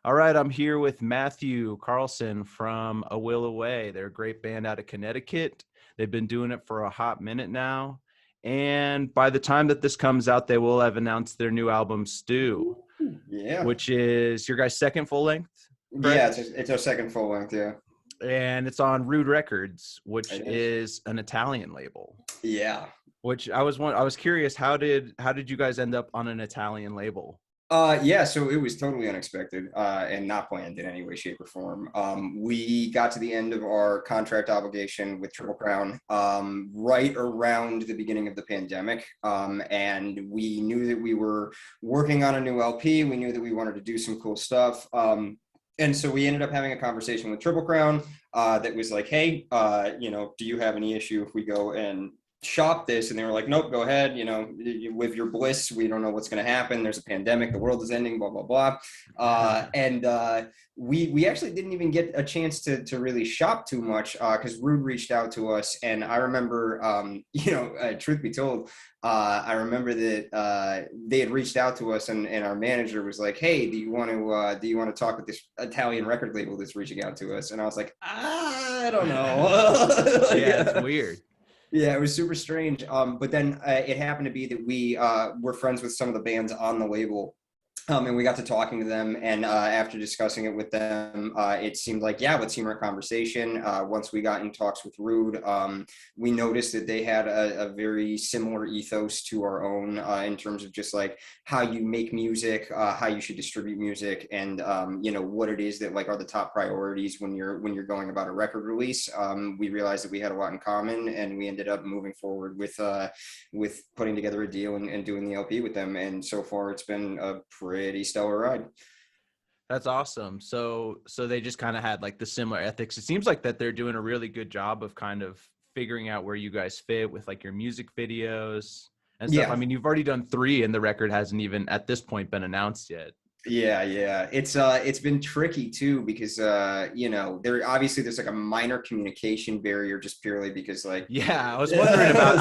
All right, I'm here with Matthew Carlson from A Will Away. They're a great band out of Connecticut. They've been doing it for a hot minute now. And by the time that this comes out, they will have announced their new album, Stew, Yeah. which is your guys' second full length? Yeah, it's our second full length, yeah. And it's on Rude Records, which is an Italian label. Yeah. Which I was curious, how did you guys end up on an Italian label? Yeah, so it was totally unexpected and not planned in any way, shape, or form. We got to the end of our contract obligation with Triple Crown right around the beginning of the pandemic. And we knew that we were working on a new LP. We knew that we wanted to do some cool stuff. And so we ended up having a conversation with Triple Crown that was like, hey, do you have any issue if we go and shop this? And they were like, nope, go ahead, with your bliss, we don't know what's going to happen, there's a pandemic, the world is ending, blah blah blah. We actually didn't even get a chance to really shop too much because Rude reached out to us. And I remember truth be told, I remember that they had reached out to us and our manager was like, hey, do you want to talk with this Italian record label that's reaching out to us? And I was like, I don't know. Yeah, it's weird. Yeah, it was super strange. But then it happened to be that we were friends with some of the bands on the label. And we got to talking to them, and after discussing it with them, it seemed like, yeah, let's humor a conversation. Once we got in talks with Rude, we noticed that they had a very similar ethos to our own in terms of just like how you make music, how you should distribute music, and what it is that like are the top priorities when you're going about a record release. We realized that we had a lot in common, and we ended up moving forward with putting together a deal and doing the LP with them. And so far, it's been a pretty stellar ride. That's awesome. So they just kind of had like the similar ethics. It seems like that they're doing a really good job of kind of figuring out where you guys fit with like your music videos and stuff. Yeah. I mean, you've already done 3 and the record hasn't even at this point been announced yet. Yeah. It's been tricky too, because there's like a minor communication barrier just purely because like. Yeah, I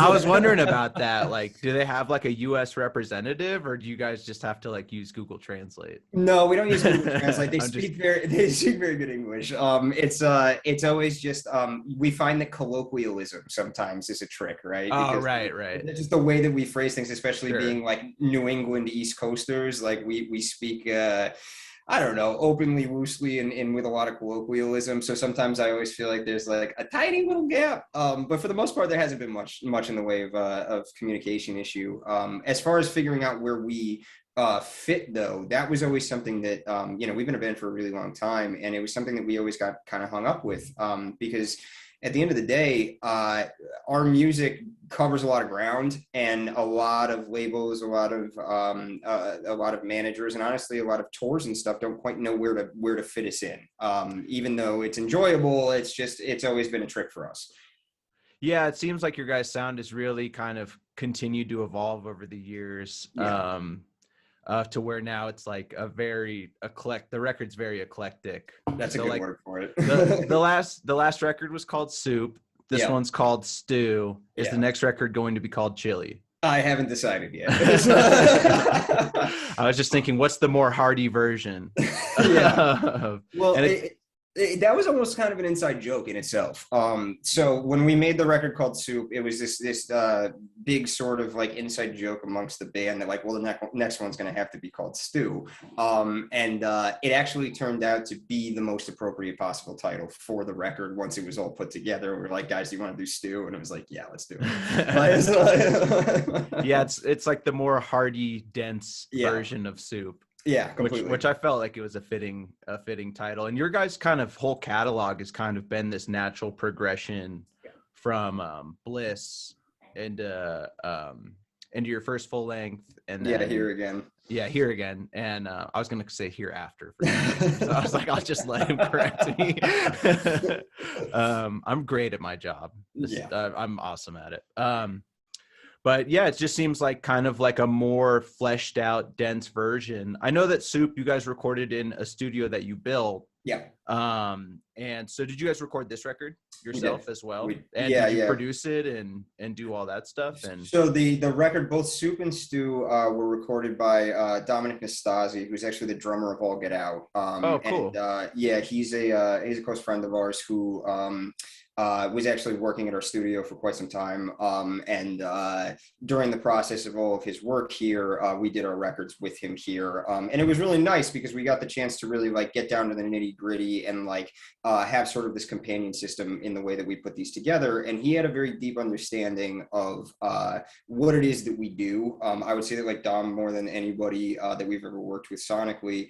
was wondering about that. Like, do they have like a US representative, or do you guys just have to like use Google Translate? No, we don't use Google Translate. They speak very good English. It's always just we find that colloquialism sometimes is a trick, right? Oh, right. It's just the way that we phrase things, especially Sure. being like New England East Coasters. Like we speak I don't know, openly, loosely, and with a lot of colloquialism. So sometimes I always feel like there's like a tiny little gap. But for the most part, there hasn't been much in the way of communication issue. As far as figuring out where we fit, though, that was always something that, we've been a band for a really long time. And it was something that we always got kind of hung up with because at the end of the day, our music covers a lot of ground, and a lot of labels, a lot of managers, and honestly, a lot of tours and stuff don't quite know where to fit us in. Even though it's enjoyable, it's always been a trick for us. Yeah, it seems like your guys' sound has really kind of continued to evolve over the years. Yeah. To where now it's like the record's very eclectic. That's a good word for it. the last record was called Soup. This one's called Stew. Is the next record going to be called Chili? I haven't decided yet. I was just thinking, what's the more hearty version? Yeah. Well, that was almost kind of an inside joke in itself. So when we made the record called Soup, it was this big sort of like inside joke amongst the band that like, well, the next one's going to have to be called Stew. And it actually turned out to be the most appropriate possible title for the record. Once it was all put together, we were like, guys, do you want to do Stew? And it was like, yeah, let's do it. Yeah, it's like the more hearty, dense version of Soup. Yeah, completely. Which I felt like it was a fitting title. And your guys' kind of whole catalog has kind of been this natural progression from Bliss into your first full length, and then Here Again. Yeah, Here Again. And I was gonna say Hereafter. So I was like, I'll just let him correct me. I'm great at my job. I'm awesome at it. But yeah, it just seems like kind of like a more fleshed out, dense version. I know that Soup, you guys recorded in a studio that you built. Yeah, And so did you guys record this record we did. yourself as well? And Yeah, did you yeah. produce it and do all that stuff? And So the record, both Soup and Stew, were recorded by Dominic Nastasi, who's actually the drummer of All Get Out. oh, And cool. yeah, he's a close friend of ours who was actually working at our studio for quite some time. And during the process of all of his work here, we did our records with him here. And it was really nice because we got the chance to really like get down to the nitty gritty and like have sort of this companion system in the way that we put these together. And he had a very deep understanding of what it is that we do. I would say that like Dom, more than anybody that we've ever worked with sonically,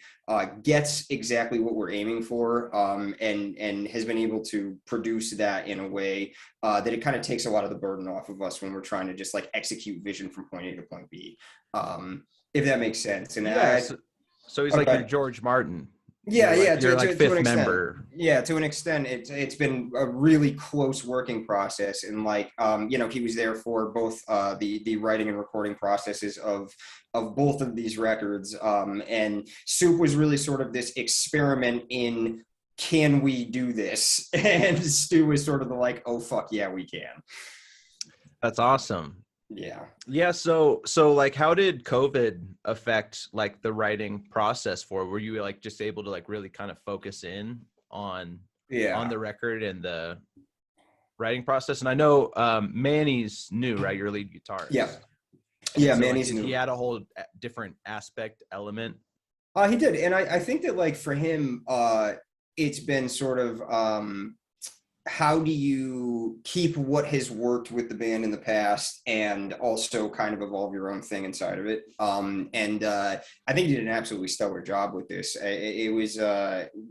gets exactly what we're aiming for, and has been able to produce that in a way that it kind of takes a lot of the burden off of us when we're trying to just like execute vision from point A to point B, if that makes sense. And yeah, so he's like your George Martin. Yeah, you're like to fifth an extent. member. Yeah, to an extent, it's been a really close working process, and like he was there for both the writing and recording processes of both of these records. And Soup was really sort of this experiment in, can we do this? And Stu was sort of the like, oh fuck yeah, we can. That's awesome. Yeah. So like, how did COVID affect like the writing process were you like just able to like really kind of focus in on the record and the writing process? And I know Manny's new, right? Your lead guitarist. Yeah, so, Manny's like, new. He had a whole different element. He did, and I think that like for him, it's been sort of how do you keep what has worked with the band in the past and also kind of evolve your own thing inside of it. And I think he did an absolutely stellar job with this. It was,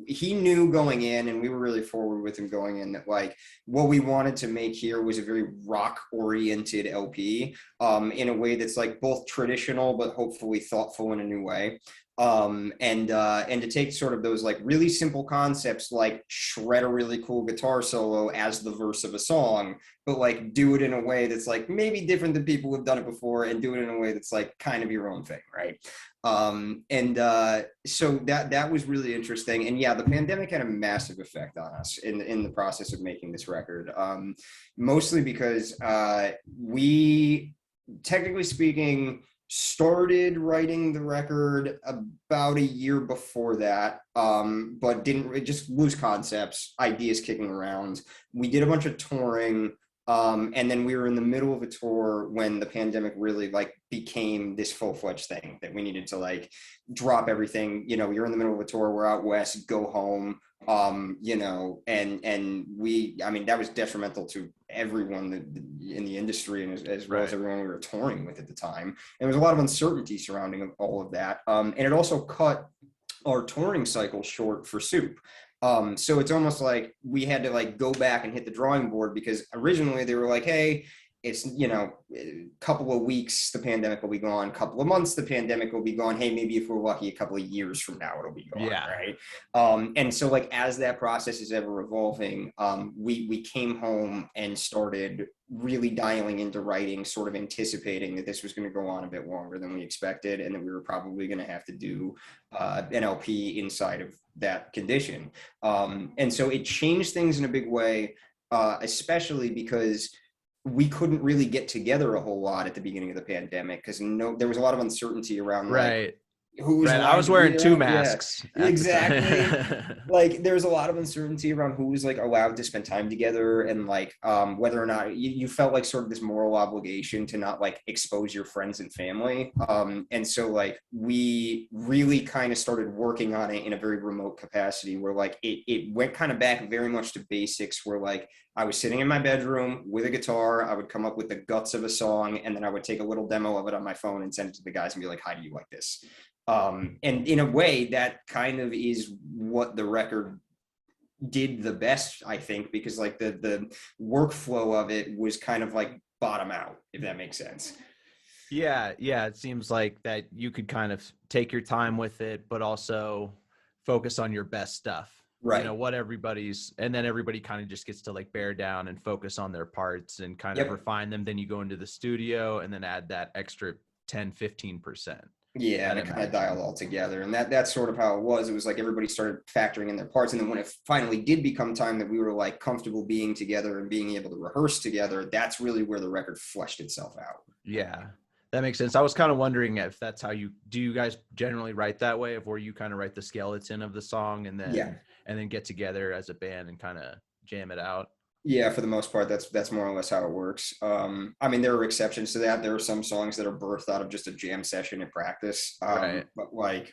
he knew going in, and we were really forward with him going in, that like what we wanted to make here was a very rock oriented LP, in a way that's like both traditional, but hopefully thoughtful in a new way. And to take sort of those like really simple concepts, like shred a really cool guitar solo as the verse of a song, but like do it in a way that's like maybe different than people who've done it before, and do it in a way that's like kind of your own thing, right? So that was really interesting. And yeah, the pandemic had a massive effect on us in the process of making this record, mostly because we, technically speaking, started writing the record about a year before that, but didn't, just loose concepts, ideas kicking around. We did a bunch of touring, and then we were in the middle of a tour when the pandemic really like became this full-fledged thing that we needed to like drop everything. You're in the middle of a tour, we're out west, go home. And we, I mean, that was detrimental to everyone in the industry, and as well as everyone we were touring with at the time. And there was a lot of uncertainty surrounding all of that. And it also cut our touring cycle short for Soup. So it's almost like we had to like go back and hit the drawing board, because originally they were like, hey, it's, a couple of weeks, the pandemic will be gone. Couple of months, the pandemic will be gone. Hey, maybe if we're lucky, a couple of years from now, it'll be gone, right? And so like, as that process is ever evolving, we came home and started really dialing into writing, sort of anticipating that this was going to go on a bit longer than we expected, and that we were probably going to have to do an LP inside of that condition. And so it changed things in a big way, especially because we couldn't really get together a whole lot at the beginning of the pandemic, because there was a lot of uncertainty around like, I was wearing two masks. Yeah, exactly. Like there was a lot of uncertainty around who was like allowed to spend time together, and like whether or not you felt like sort of this moral obligation to not like expose your friends and family. And so like we really kind of started working on it in a very remote capacity, where like it went kind of back very much to basics, where like I was sitting in my bedroom with a guitar, I would come up with the guts of a song, and then I would take a little demo of it on my phone and send it to the guys and be like, how do you like this? And in a way, that kind of is what the record did the best, I think, because like the workflow of it was kind of like bottom out, if that makes sense. Yeah, it seems like that you could kind of take your time with it, but also focus on your best stuff. Right. what everybody's, and then everybody kind of just gets to like bear down and focus on their parts and kind of refine them. Then you go into the studio and then add that extra 10-15%. Yeah, and it kind of dial all together. And that's sort of how it was. It was like everybody started factoring in their parts. And then when it finally did become time that we were like comfortable being together and being able to rehearse together, that's really where the record fleshed itself out. Yeah, that makes sense. I was kind of wondering if that's how you guys generally write that way, of where you kind of write the skeleton of the song and then get together as a band and kind of jam it out. Yeah, for the most part, that's more or less how it works. I mean, there are exceptions to that. There are some songs that are birthed out of just a jam session in practice. Right. But like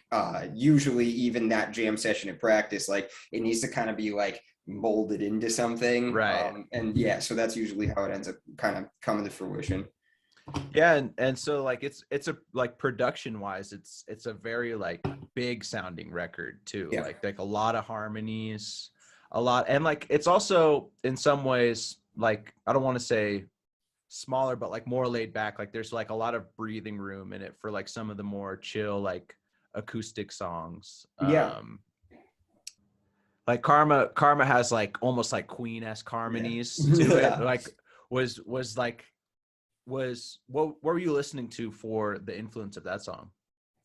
usually even that jam session in practice, like it needs to kind of be like molded into something. Right. And yeah, so that's usually how it ends up kind of coming to fruition. Yeah, and so like it's a like production wise, it's a very like big sounding record too. Yeah. Like a lot of harmonies, a lot, and like it's also in some ways, like I don't want to say smaller, but like more laid back. Like there's like a lot of breathing room in it for like some of the more chill like acoustic songs. Yeah. Like Karma has like almost like Queen-esque harmonies to it. Like what were you listening to for the influence of that song?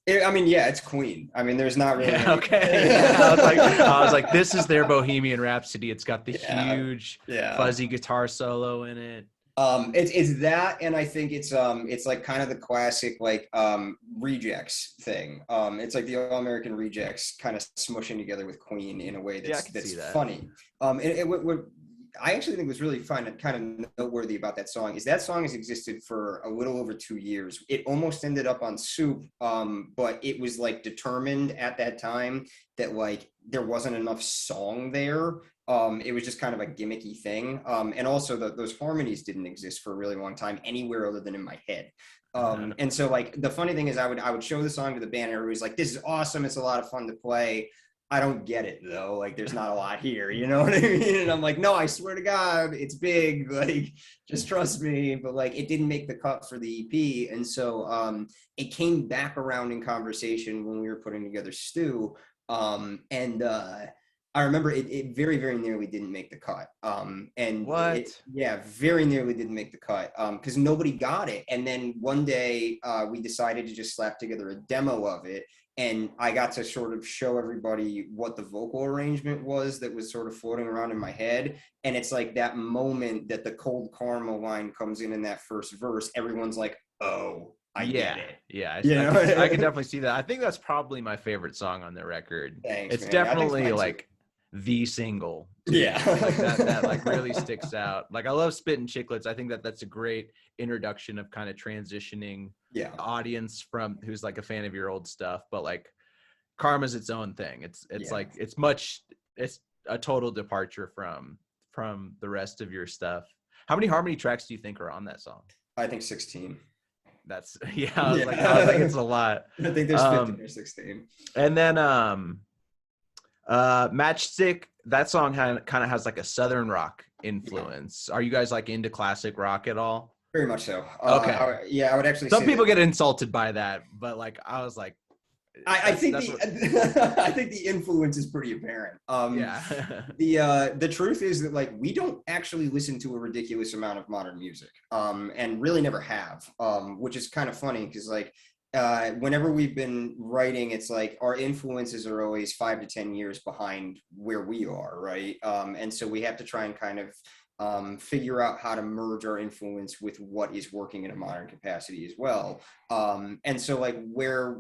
I mean, yeah, it's Queen. I mean, there's not really. Yeah, okay. Yeah, I was like, this is their Bohemian Rhapsody. It's got the huge fuzzy guitar solo in it. It's that, and I think it's like kind of the classic like Rejects thing. It's like the All American Rejects kind of smushing together with Queen in a way that's funny. What I actually think was really fun and kind of noteworthy about that song has existed for a little over 2 years. It almost ended up on Soup, but it was like determined at that time that like there wasn't enough song there. It was just kind of a gimmicky thing. And also those harmonies didn't exist for a really long time anywhere other than in my head. And so like the funny thing is I would show the song to the band and everybody's like, this is awesome. It's a lot of fun to play. I don't get it though. Like there's not a lot here, you know what I mean? And I'm like, no, I swear to God, it's big. Like, just trust me. But like, it didn't make the cut for the EP. And so it came back around in conversation when we were putting together Stew. I remember it very, very nearly didn't make the cut. Very nearly didn't make the cut because nobody got it. And then one day we decided to just slap together a demo of it. And I got to sort of show everybody what the vocal arrangement was that was sort of floating around in my head. And it's like that moment that the Cold Karma line comes in that first verse, everyone's like, oh, I get it. Yeah, I can definitely see that. I think that's probably my favorite song on the record. Thanks, it's man. Definitely like the single. Yeah. Like that like really sticks out. Like I love Spittin' Chicklets. I think that's a great introduction of kind of transitioning the audience from who's like a fan of your old stuff, but like Karma's its own thing. It's like it's a total departure from the rest of your stuff. How many harmony tracks do you think are on that song? I think 16. That's I was like it's a lot. I think there's 15 or 16. And then Matchstick, that song kind of has like a Southern rock influence. Are you guys like into classic rock at all? Very much so. Okay. I would actually. Some people get insulted by that, but like I was like, I think the influence is pretty apparent. The truth is that like we don't actually listen to a ridiculous amount of modern music, and really never have, which is kind of funny because like whenever we've been writing, it's like our influences are always 5 to 10 years behind where we are, right? And so we have to try and kind of figure out how to merge our influence with what is working in a modern capacity as well. And so like where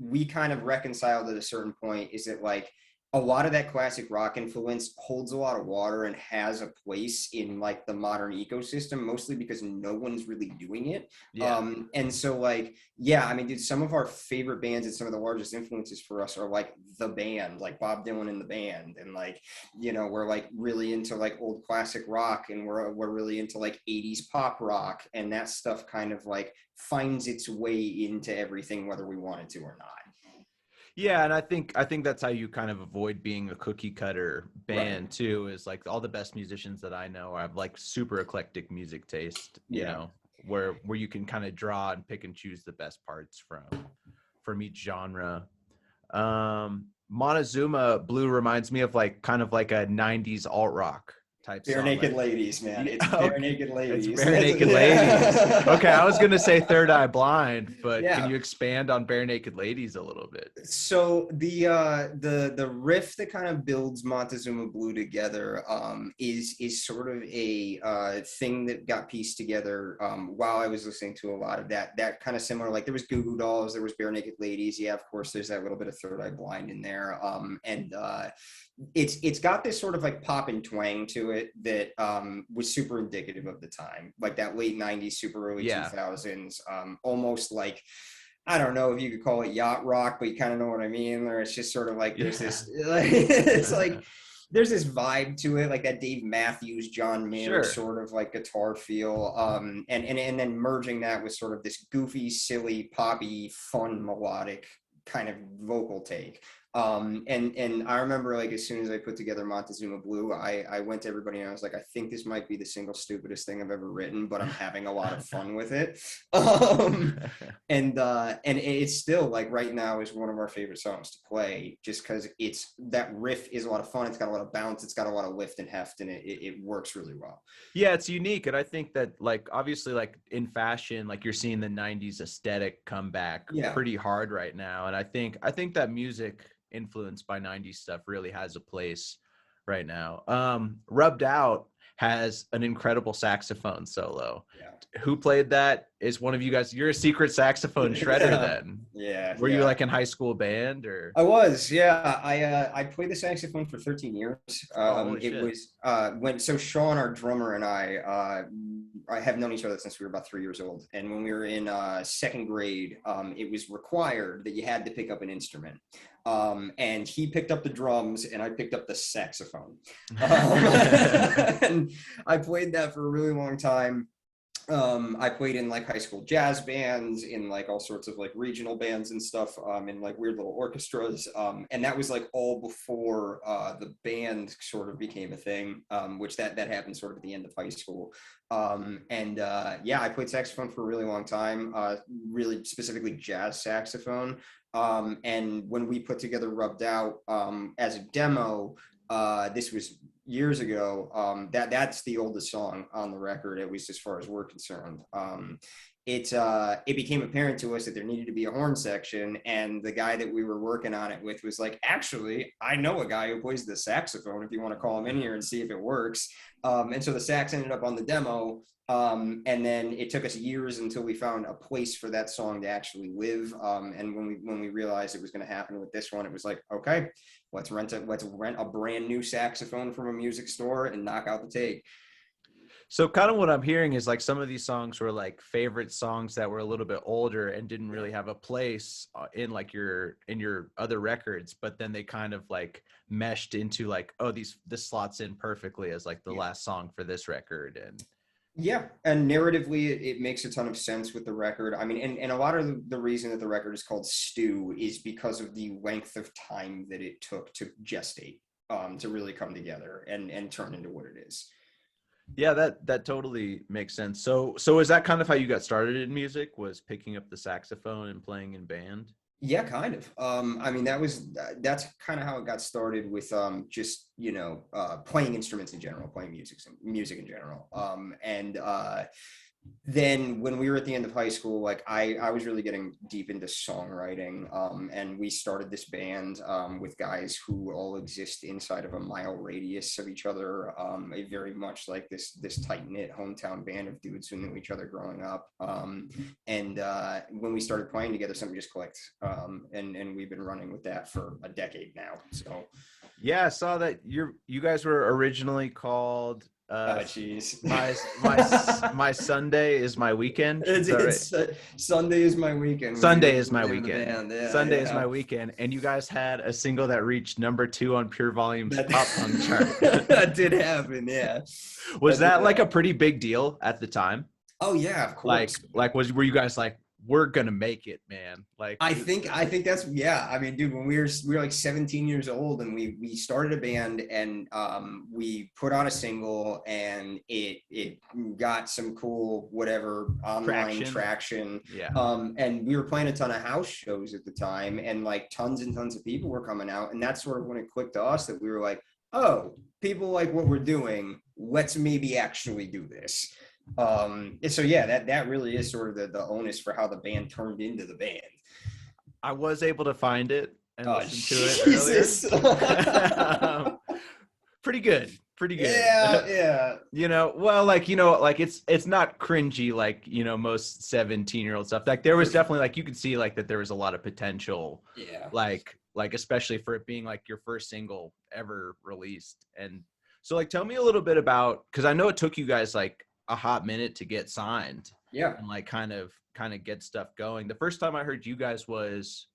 we kind of reconciled at a certain point is that like a lot of that classic rock influence holds a lot of water and has a place in like the modern ecosystem, mostly because no one's really doing it. And so like, I mean, dude, some of our favorite bands and some of the largest influences for us are like the band, like Bob Dylan and the band. And like, you know, we're like really into like old classic rock and we're really into like 80s pop rock. And that stuff kind of like finds its way into everything, whether we want it to or not. Yeah, and I think that's how you kind of avoid being a cookie cutter band too, is like all the best musicians that I know have like super eclectic music taste, you know, where you can kind of draw and pick and choose the best parts from each genre. Montezuma Blue reminds me of like kind of like a 90s alt rock type Bare song. Naked Like, Ladies, man. It's Bare Naked Ladies. it's Bare Naked Ladies. Okay, I was gonna say Third Eye Blind, but Yeah. can you expand on Bare Naked Ladies a little bit? So the riff that kind of builds Montezuma Blue together is sort of a thing that got pieced together while I was listening to a lot of that kind of similar. Like there was Goo Goo Dolls, there was Bare Naked Ladies. Yeah, of course, there's that little bit of Third Eye Blind in there. And it's got this sort of like pop and twang to it that was super indicative of the time, like that late 90s, super early 2000s, almost like, I don't know if you could call it yacht rock, but you kind of know what I mean. Or it's just sort of like there's this, like, it's like there's this vibe to it, like that Dave Matthews, John Mayer sort of like guitar feel, and then merging that with sort of this goofy, silly, poppy, fun, melodic kind of vocal take. And I remember, like, as soon as I put together Montezuma Blue, I went to everybody and I was like, I think this might be the single stupidest thing I've ever written, but I'm having a lot of fun with it. And it's still, like, right now is one of our favorite songs to play, just because it's, that riff is a lot of fun. It's got a lot of bounce. It's got a lot of lift and heft, and it works really well. Yeah, it's unique. And I think that, like, obviously, like, in fashion, like, you're seeing the 90s aesthetic come back pretty hard right now. And I think that music influenced by 90s stuff really has a place right now. Rubbed Out has an incredible saxophone solo. Who played that? Is one of you guys, you're a secret saxophone shredder then? Were you like in high school band or? I was, I played the saxophone for 13 years. It was so Sean, our drummer, and I have known each other since we were about 3 years old. And when we were in second grade, it was required that you had to pick up an instrument. And he picked up the drums and I picked up the saxophone. And I played that for a really long time. I played in like high school jazz bands, in like all sorts of like regional bands and stuff, in like weird little orchestras. And that was like all before the band sort of became a thing, which that happened sort of at the end of high school. I played saxophone for a really long time, really specifically jazz saxophone. And when we put together Rubbed Out as a demo, this was years ago, that's the oldest song on the record, at least as far as we're concerned. It became apparent to us that there needed to be a horn section, and the guy that we were working on it with was like, actually, I know a guy who plays the saxophone if you want to call him in here and see if it works. And so the sax ended up on the demo. And then it took us years until we found a place for that song to actually live. And when we realized it was going to happen with this one, it was like, okay, let's rent a brand new saxophone from a music store and knock out the take. So kind of what I'm hearing is like some of these songs were like favorite songs that were a little bit older and didn't really have a place in like your other records, but then they kind of like meshed into like, oh, this slots in perfectly as like the last song for this record. And narratively, it makes a ton of sense with the record. I mean, and a lot of the reason that the record is called Stew is because of the length of time that it took to gestate, to really come together and turn into what it is. Yeah, that totally makes sense. So is that kind of how you got started in music, was picking up the saxophone and playing in band? Yeah, kind of. I mean, that's kind of how it got started with just, playing instruments in general, playing music in general. Then when we were at the end of high school, like I was really getting deep into songwriting, and we started this band with guys who all exist inside of a mile radius of each other, a very much like this tight-knit hometown band of dudes who knew each other growing up. When we started playing together, something just clicked, and we've been running with that for a decade now. So yeah, I saw that you guys were originally called my Sunday is my weekend. Sunday is my weekend. Sunday is my weekend. Sunday is my weekend. And you guys had a single that reached number 2 on Pure Volume's pop punk chart. That did happen. Yeah. Was that like a pretty big deal at the time? Oh yeah, of course. Were you guys like, we're gonna make it, man. Like I think that's, yeah. I mean, dude, when we were like 17 years old, and we started a band, and we put out a single, and it got some cool whatever online traction. Yeah. And we were playing a ton of house shows at the time, and like tons and tons of people were coming out, and that's sort of when it clicked to us that we were like, oh, people like what we're doing. Let's maybe actually do this. And so yeah, that really is sort of the onus for how the band turned into the band. I was able to find it and listen to it Jesus. earlier. Pretty good. Yeah. Well, like, like it's not cringy like, most 17-year-old stuff. Like there was definitely, like, you could see like that there was a lot of potential. Yeah. Like especially for it being like your first single ever released. And so, like, tell me a little bit about, because I know it took you guys like a hot minute to get signed. Yeah. And like kind of get stuff going. The first time I heard you guys was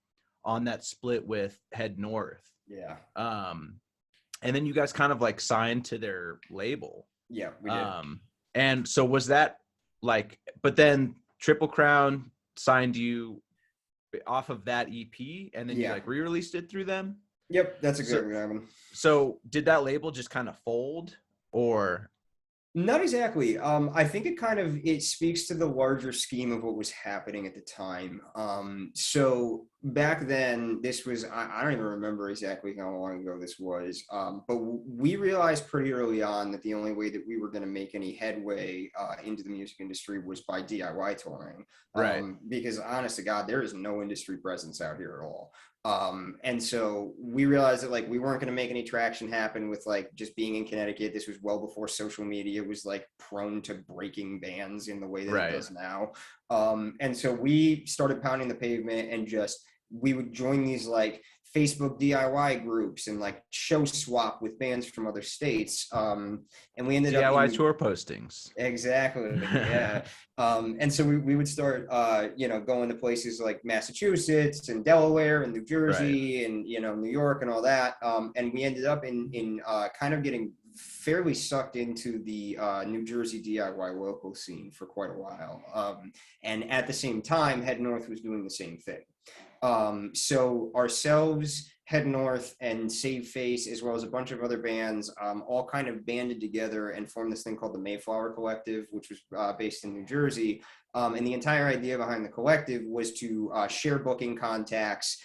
on that split with Head North. Yeah. And then you guys kind of like signed to their label. Yeah, we did. And so was that like, but then Triple Crown signed you off of that EP, and then you like re-released it through them? Yep, that's exactly. So did that label just kind of fold, or? Not exactly. I think it speaks to the larger scheme of what was happening at the time. So back then, this was, I don't even remember exactly how long ago this was, but we realized pretty early on that the only way that we were going to make any headway into the music industry was by DIY touring. Right. Because honest to God, there is no industry presence out here at all. And so we realized that like we weren't going to make any traction happen with like just being in Connecticut. This was well before social media was like prone to breaking bands in the way that it does now. And so we started pounding the pavement, and we would join these like Facebook DIY groups and like show swap with bands from other states. And we ended up DIY tour postings. Exactly. Yeah. And so we would start, going to places like Massachusetts and Delaware and New Jersey and, New York and all that. And we ended up in kind of getting fairly sucked into the New Jersey DIY local scene for quite a while. And at the same time, Head North was doing the same thing. So ourselves, Head North, and Save Face, as well as a bunch of other bands, all kind of banded together and formed this thing called the Mayflower Collective, which was based in New Jersey. And the entire idea behind the collective was to share booking contacts,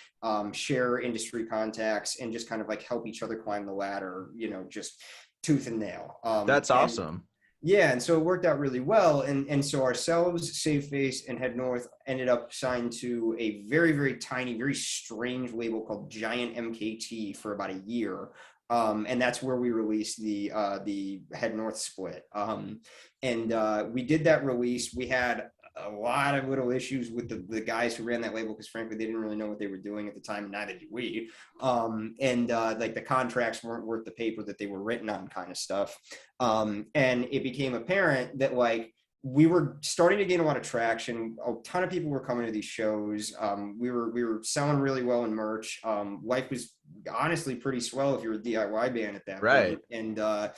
share industry contacts, and just kind of like help each other climb the ladder, just tooth and nail. That's awesome. Yeah, and so it worked out really well. And so ourselves, Save Face, and Head North ended up signed to a very, very tiny, very strange label called Giant MKT for about a year. And that's where we released the Head North split. And we did that release. We had a lot of little issues with the guys who ran that label, because frankly they didn't really know what they were doing at the time, and neither did we. Like the contracts weren't worth the paper that they were written on, kind of stuff. And it became apparent that like we were starting to gain a lot of traction. A ton of people were coming to these shows. We were selling really well in merch. Life was honestly pretty swell if you're a DIY band at that point. And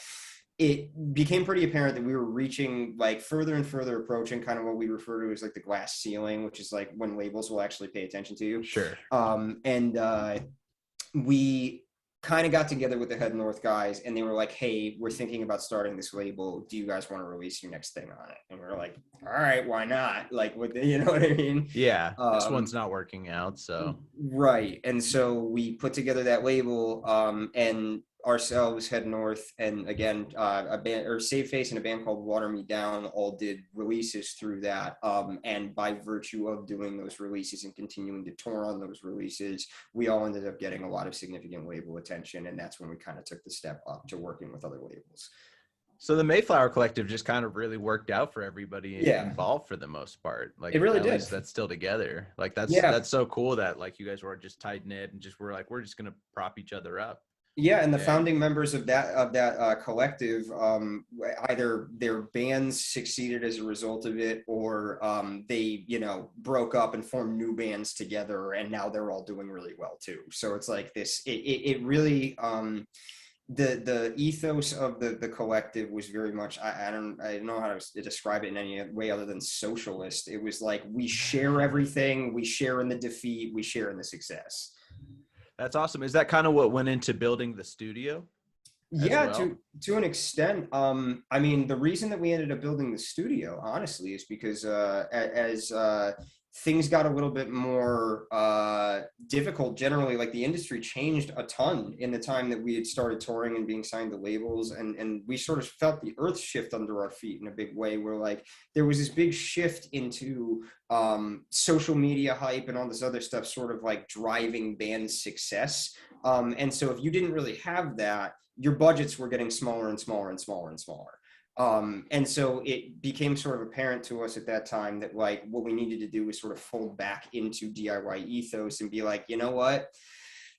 it became pretty apparent that we were reaching like further and further approaching kind of what we refer to as like the glass ceiling, which is like when labels will actually pay attention to you. Sure. We kind of got together with the Head North guys, and they were like, hey, we're thinking about starting this label. Do you guys want to release your next thing on it? And we were like, all right, why not? Like, you know what I mean? Yeah. This one's not working out. So. Right. And so we put together that label, and ourselves, Head North, and again, a band, or Save Face, and a band called Water Me Down, all did releases through that. And by virtue of doing those releases and continuing to tour on those releases, we all ended up getting a lot of significant label attention. And that's when we kind of took the step up to working with other labels. So the Mayflower Collective just kind of really worked out for everybody involved for the most part. Like, it really at did. least that's still together. Like that's so cool that like you guys were just tight knit and just were like, we're just gonna prop each other up. Yeah, and the founding members of that collective, either their bands succeeded as a result of it, or they, broke up and formed new bands together, and now they're all doing really well too. So it's like this. It really the ethos of the collective was very much, I don't know how to describe it in any way other than socialist. It was like, we share everything, we share in the defeat, we share in the success. That's awesome. Is that kind of what went into building the studio as Yeah, well? to an extent. I mean, the reason that we ended up building the studio, honestly, is because as things got a little bit more difficult, generally, like the industry changed a ton in the time that we had started touring and being signed to labels, and we sort of felt the earth shift under our feet in a big way, where like there was this big shift into social media hype and all this other stuff, sort of like driving band success. And so if you didn't really have that, your budgets were getting smaller and smaller and smaller and smaller. And so it became sort of apparent to us at that time that like what we needed to do was sort of fold back into DIY ethos and be like, you know what?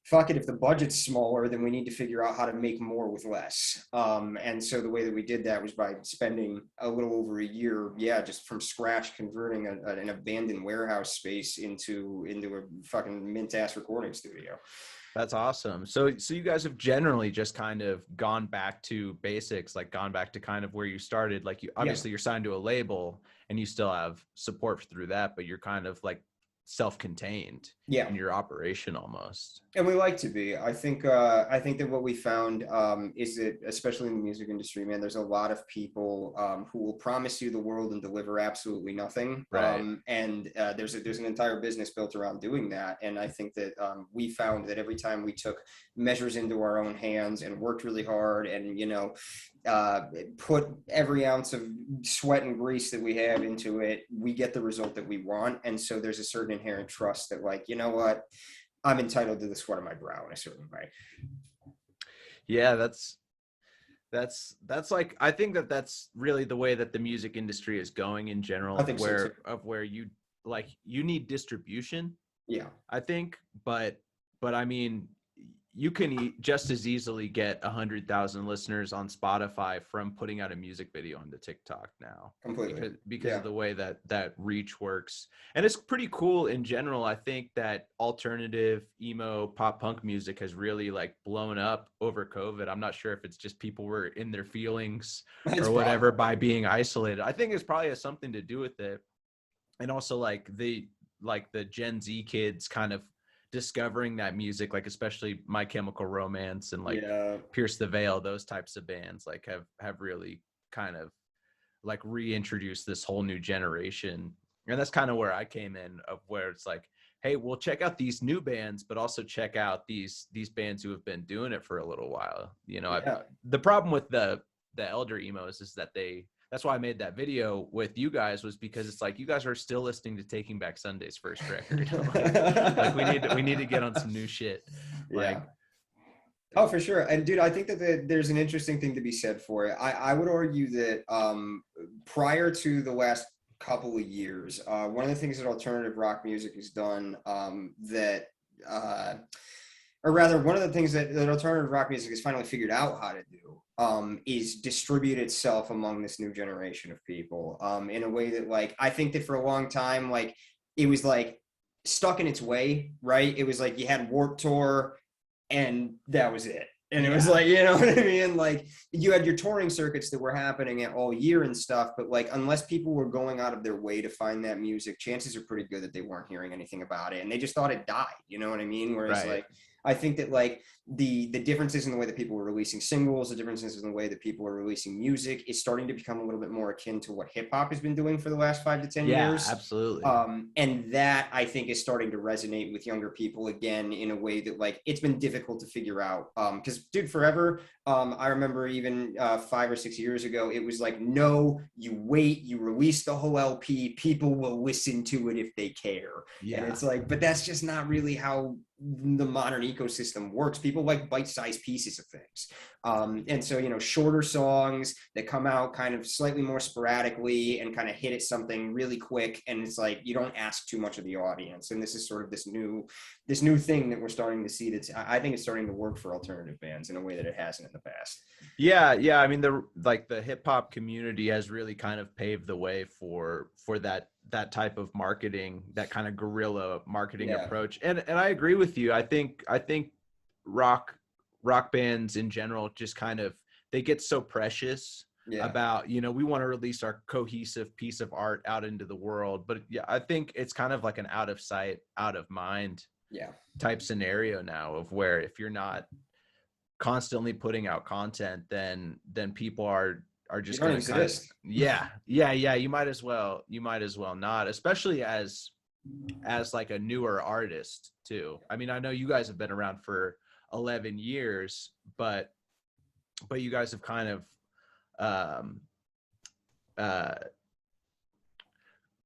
Fuck it, if the budget's smaller, then we need to figure out how to make more with less. And so the way that we did that was by spending a little over a year, just from scratch, converting an abandoned warehouse space into a fucking mint-ass recording studio. That's awesome. So you guys have generally just kind of gone back to basics, like gone back to kind of where you started. Like you obviously you're signed to a label and you still have support through that, but you're kind of like self-contained in your operation almost. And we like to be. I think that what we found is that, especially in the music industry, man, there's a lot of people who will promise you the world and deliver absolutely nothing. Right. And there's an entire business built around doing that. And I think that we found that every time we took measures into our own hands and worked really hard and, put every ounce of sweat and grease that we have into it, we get the result that we want. And so there's a certain inherent trust that, like, you know what, I'm entitled to the sweat of my brow in a certain way. Yeah, that's like, I think that's really the way that the music industry is going in general, I think so too. of where you need distribution. Yeah. I think, but I mean, you can just as easily get 100,000 listeners on Spotify from putting out a music video onto TikTok now. Completely. Because of the way that reach works. And it's pretty cool in general. I think that alternative emo pop punk music has really like blown up over COVID. I'm not sure if it's just people were in their feelings or whatever by being isolated. I think it's probably has something to do with it. And also like the Gen Z kids kind of discovering that music, like especially My Chemical Romance and like Pierce the Veil, those types of bands like have really kind of like reintroduced this whole new generation. And that's kind of where I came in, of where it's like, hey, we'll check out these new bands, but also check out these bands who have been doing it for a little while. The problem with the elder emos is that that's why I made that video with you guys, was because it's like, you guys are still listening to Taking Back Sunday's first record. like we need to get on some new shit. Oh, for sure. And dude, I think that there's an interesting thing to be said for it. I would argue that prior to the last couple of years, one of the things that alternative rock music has done or rather, one of the things that alternative rock music has finally figured out how to do is distribute itself among this new generation of people in a way that, like, I think that for a long time, like, it was like stuck in its way, right? It was like you had Warped Tour and that was it. And it was like, you know what I mean? Like, you had your touring circuits that were happening all year and stuff, but like, unless people were going out of their way to find that music, chances are pretty good that they weren't hearing anything about it. And they just thought it died, you know what I mean? Whereas like, I think that like the differences in the way that people were releasing singles, the differences in the way that people are releasing music is starting to become a little bit more akin to what hip hop has been doing for the last 5 to 10 years. Yeah, absolutely. And that, I think, is starting to resonate with younger people again in a way that, like, it's been difficult to figure out. Because, dude, forever, I remember even 5 or 6 years ago, it was like, no, you wait, you release the whole LP, people will listen to it if they care. Yeah. And it's like, but that's just not really how the modern ecosystem works. People like bite-sized pieces of things. And so, you know, shorter songs that come out kind of slightly more sporadically and kind of hit at something really quick. And it's like, you don't ask too much of the audience. And this is sort of this new thing that we're starting to see that's, I think it's starting to work for alternative bands in a way that it hasn't in the past. Yeah. I mean, the hip hop community has really kind of paved the way for that type of marketing, that kind of guerrilla marketing approach. And I agree with you. I think rock rock bands in general just kind of, they get so precious about, you know, we want to release our cohesive piece of art out into the world. But yeah, I think it's kind of like an out of sight, out of mind type scenario now, of where if you're not constantly putting out content, then people are just going to exist. You might as well not, especially as like a newer artist too. I mean, I know you guys have been around for 11 years, but you guys have kind of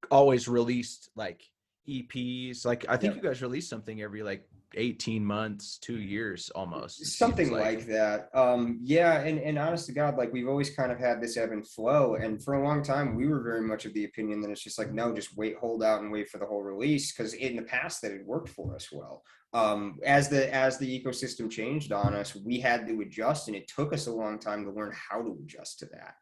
always released like EPs. Like I think you guys release something every like 18 months, 2 years almost, something like that. And honest to God, like we've always kind of had this ebb and flow, and for a long time we were very much of the opinion that it's just like, no, just hold out and wait for the whole release, because in the past that had worked for us well. As the ecosystem changed on us, we had to adjust, and it took us a long time to learn how to adjust to that.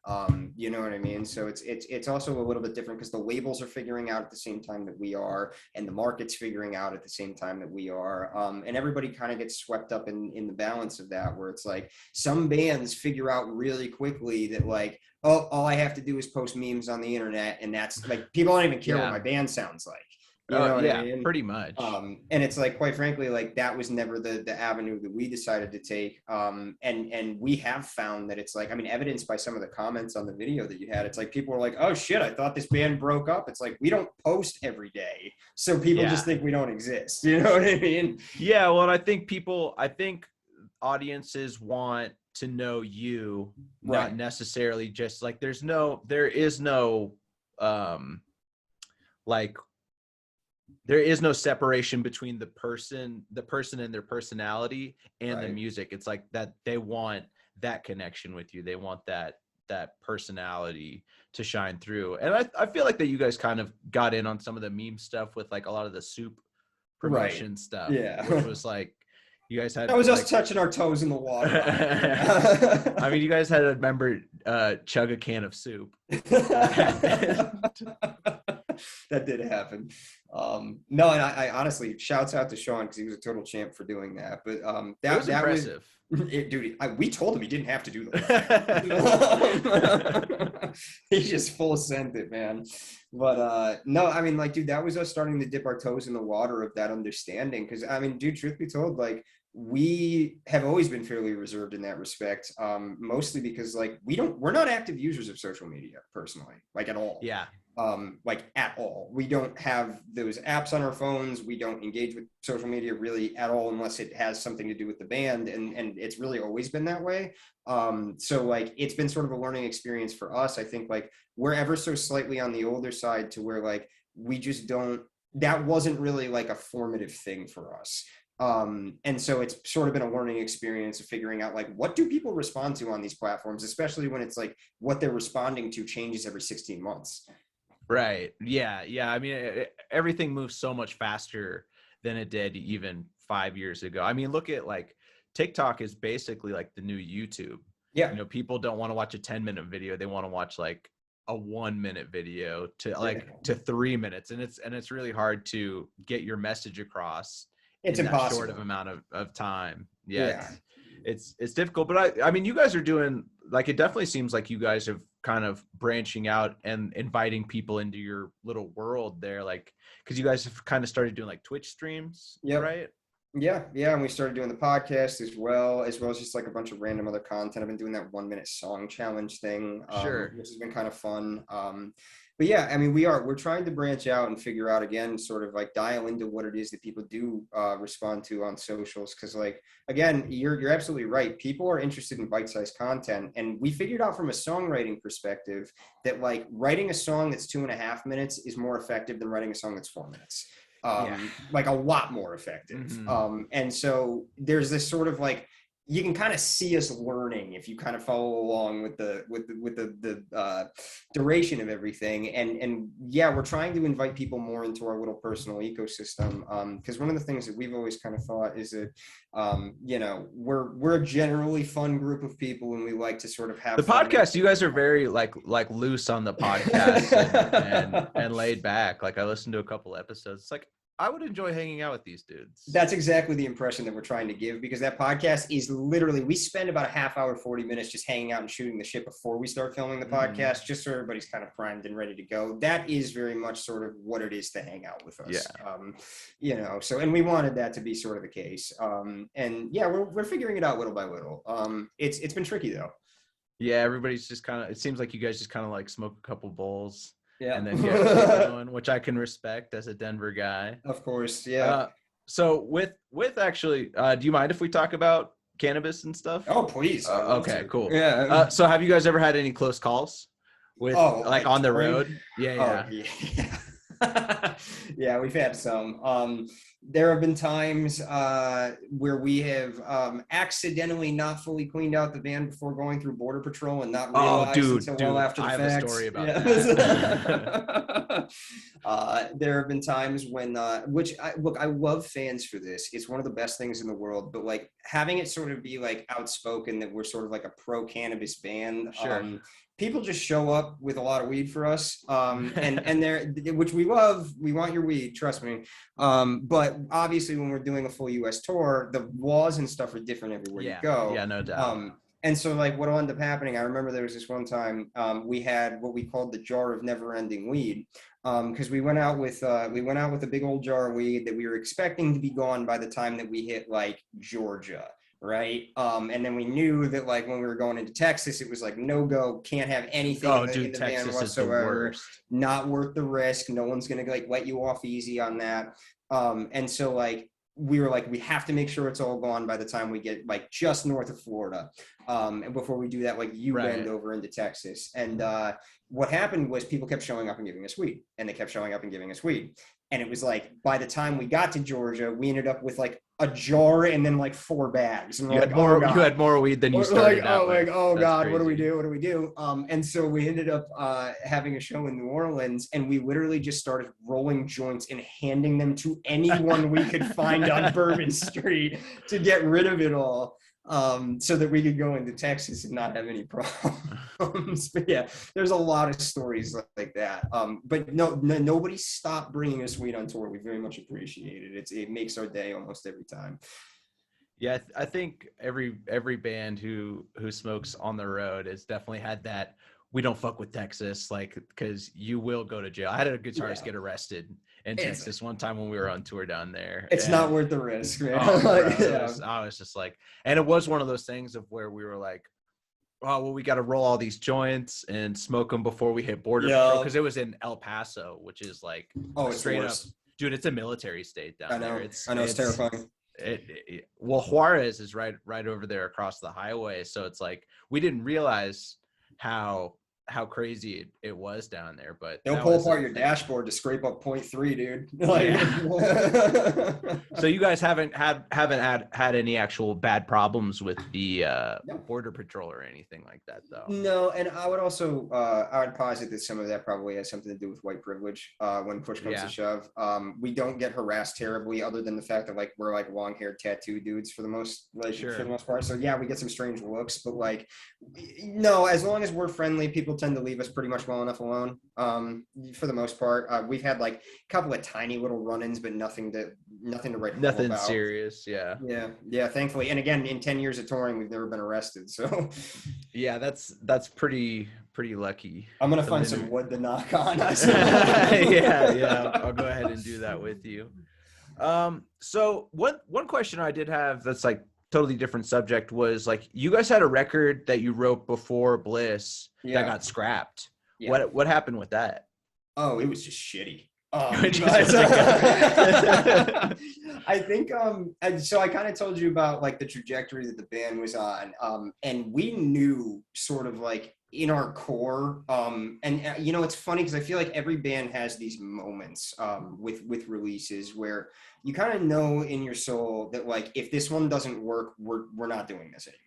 You know what I mean? So it's also a little bit different because the labels are figuring out at the same time that we are, and the market's figuring out at the same time that we are. And everybody kind of gets swept up in the balance of that, where it's like some bands figure out really quickly that like, oh, all I have to do is post memes on the internet, and that's like, people don't even care what my band sounds like. You know what I mean? Pretty much. And it's like, quite frankly, like that was never the avenue that we decided to take. And we have found that it's like, I mean, evidenced by some of the comments on the video that you had, it's like people were like, oh shit, I thought this band broke up. It's like, we don't post every day, so people just think we don't exist. You know what I mean? Yeah. Well, and I think audiences want to know you, not necessarily just like, there is no there is no separation between the person and their personality and the music. It's like that they want that connection with you. They want that personality to shine through. And I feel like that you guys kind of got in on some of the meme stuff with like a lot of the soup promotion stuff. Yeah. Which was like, you guys had, that was us touching our toes in the water. I mean, you guys had to remember chug a can of soup. That did happen. No, and I honestly, shouts out to Sean, because he was a total champ for doing that. But that was impressive. Dude, we told him he didn't have to do that. He just full sent it, man. But no, I mean, like, dude, that was us starting to dip our toes in the water of that understanding. Because I mean, dude, truth be told, like, we have always been fairly reserved in that respect, mostly because like we're not active users of social media personally, like at all. Like at all. We don't have those apps on our phones. We don't engage with social media really at all, unless it has something to do with the band, and it's really always been that way. So like it's been sort of a learning experience for us. I think like we're ever so slightly on the older side, to where like we just don't, that wasn't really like a formative thing for us. And so it's sort of been a learning experience of figuring out like, what do people respond to on these platforms, especially when it's like what they're responding to changes every 16 months. Right. Yeah. I mean, everything moves so much faster than it did even 5 years ago. I mean, look at like TikTok is basically like the new YouTube. Yeah. You know, people don't want to watch a 10-minute video. They want to watch like a 1-minute video to 3 minutes. And it's really hard to get your message across. It's impossible. That short of amount of time. Yeah. It's difficult, but I mean, you guys are doing, like, it definitely seems like you guys have kind of branching out and inviting people into your little world there, like, because you guys have kind of started doing like Twitch streams, right? Yeah, and we started doing the podcast as well as just like a bunch of random other content. I've been doing that 1-minute song challenge thing, which has been kind of fun. But yeah, I mean, we're trying to branch out and figure out, again, sort of like dial into what it is that people do respond to on socials. Because like, again, you're absolutely right. People are interested in bite-sized content. And we figured out from a songwriting perspective that like writing a song that's 2.5 minutes is more effective than writing a song that's 4 minutes. Like a lot more effective. Mm-hmm. And so there's this sort of like, you can kind of see us learning if you kind of follow along with the duration of everything. And yeah, we're trying to invite people more into our little personal ecosystem. Because one of the things that we've always kind of thought is that, you know, we're a generally fun group of people, and we like to sort of have the podcast. You guys are very like loose on the podcast and laid back. Like I listened to a couple episodes. It's like, I would enjoy hanging out with these dudes. That's exactly the impression that we're trying to give, because that podcast is literally, we spend about a half hour, 40 minutes just hanging out and shooting the shit before we start filming the podcast, just so everybody's kind of primed and ready to go. That is very much sort of what it is to hang out with us. Yeah. So, and we wanted that to be sort of the case. And yeah, we're figuring it out little by little. It's been tricky though. Yeah, everybody's just kind of, it seems like you guys just kind of like smoke a couple bowls. Yeah. And then you guys keep going, which I can respect as a Denver guy. Of course, yeah. So with actually, do you mind if we talk about cannabis and stuff? Oh, please. Okay, cool. Yeah. So have you guys ever had any close calls with like on the road? Yeah. Yeah, we've had some. There have been times where we have accidentally not fully cleaned out the van before going through Border Patrol and not realized until well after the fact. I have a story about that. There have been times when, I love fans for this. It's one of the best things in the world, but like having it sort of be like outspoken that we're sort of like a pro-cannabis band. Sure. People just show up with a lot of weed for us, and they're, which we love. We want your weed, trust me. But obviously, when we're doing a full U.S. tour, the laws and stuff are different everywhere you go. Yeah, no doubt. And so, like, what'll end up happening? I remember there was this one time we had what we called the jar of never-ending weed, because we went out with a big old jar of weed that we were expecting to be gone by the time that we hit like Georgia. Right. And then we knew that like when we were going into Texas, it was like no go, can't have anything in the van whatsoever. Not worth the risk. No one's gonna like let you off easy on that. And so like we were like, we have to make sure it's all gone by the time we get like just north of Florida. And before we do that, like you went over into Texas. And what happened was people kept showing up and giving us weed, and they kept showing up and giving us weed. And it was like, by the time we got to Georgia, we ended up with like a jar and then like 4 bags. And you had more weed than you started out with. Oh God, crazy. What do we do? And so we ended up having a show in New Orleans, and we literally just started rolling joints and handing them to anyone we could find on Bourbon Street to get rid of it all. So that we could go into Texas and not have any problems. But yeah, there's a lot of stories like that. But nobody stopped bringing us weed on tour. We very much appreciate it. It makes our day almost every time. Yeah, I think every band who smokes on the road has definitely had that. We don't fuck with Texas, like, because you will go to jail. I had a guitarist get arrested in Texas one time when we were on tour down there. It's not worth the risk, man. I was just like, and it was one of those things of where we were like, oh, well, we got to roll all these joints and smoke them before we hit Border Patrol, because it was in El Paso, which is like straight up, dude. It's a military state down there. I know it's terrifying. Well, Juarez is right over there across the highway, so it's like we didn't realize how crazy it was down there, but they'll pull apart your dashboard to scrape up 0.3, dude. So you guys haven't had any actual bad problems with the Border Patrol or anything like that, though? No, and I would also I would posit that some of that probably has something to do with white privilege. When push comes to shove, we don't get harassed terribly, other than the fact that like we're like long-haired tattoo dudes for the most part. So yeah, we get some strange looks, but like no, as long as we're friendly, people tend to leave us pretty much well enough alone. For the most part, we've had like a couple of tiny little run-ins, but nothing to write home about. Nothing serious. Yeah, thankfully. And again, in 10 years of touring, we've never been arrested, so yeah, that's pretty lucky. I'm gonna find some wood to knock on. yeah, I'll go ahead and do that with you. So one question I did have that's like totally different subject was like, you guys had a record that you wrote before Bliss that got scrapped. What happened with that? Oh, it was just shitty. I think so I kind of told you about like the trajectory that the band was on, and we knew sort of like in our core, and you know, it's funny because I feel like every band has these moments with releases where you kind of know in your soul that like, if this one doesn't work, we're not doing this anymore.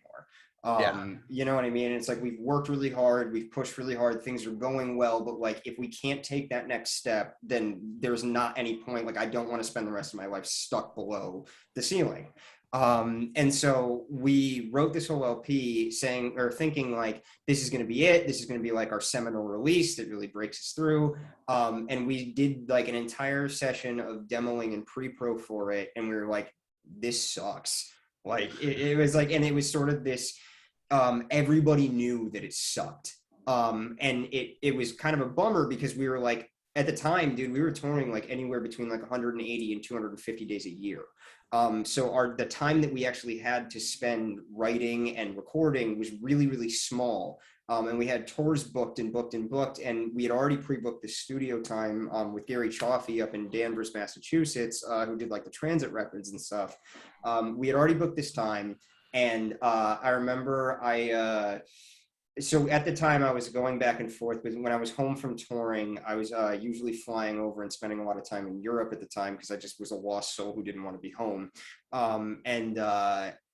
You know what I mean? It's like, we've worked really hard, we've pushed really hard, things are going well, but like, if we can't take that next step, then there's not any point. Like, I don't want to spend the rest of my life stuck below the ceiling. And so we wrote this whole LP saying, or thinking like, this is going to be it. This is going to be like our seminal release that really breaks us through. And we did like an entire session of demoing and pre-pro for it. And we were like, this sucks. Like it was like, and it was sort of this, everybody knew that it sucked. And it was kind of a bummer because we were like, at the time, dude, we were touring like anywhere between like 180 and 250 days a year. So the time that we actually had to spend writing and recording was really, really small. And we had tours booked and booked and booked, and we had already pre-booked the studio time with Gary Chaffee up in Danvers, Massachusetts, who did like the Transit records and stuff. We had already booked this time, and I remember so at the time I was going back and forth, but when I was home from touring, I was usually flying over and spending a lot of time in Europe at the time because I just was a lost soul who didn't want to be home.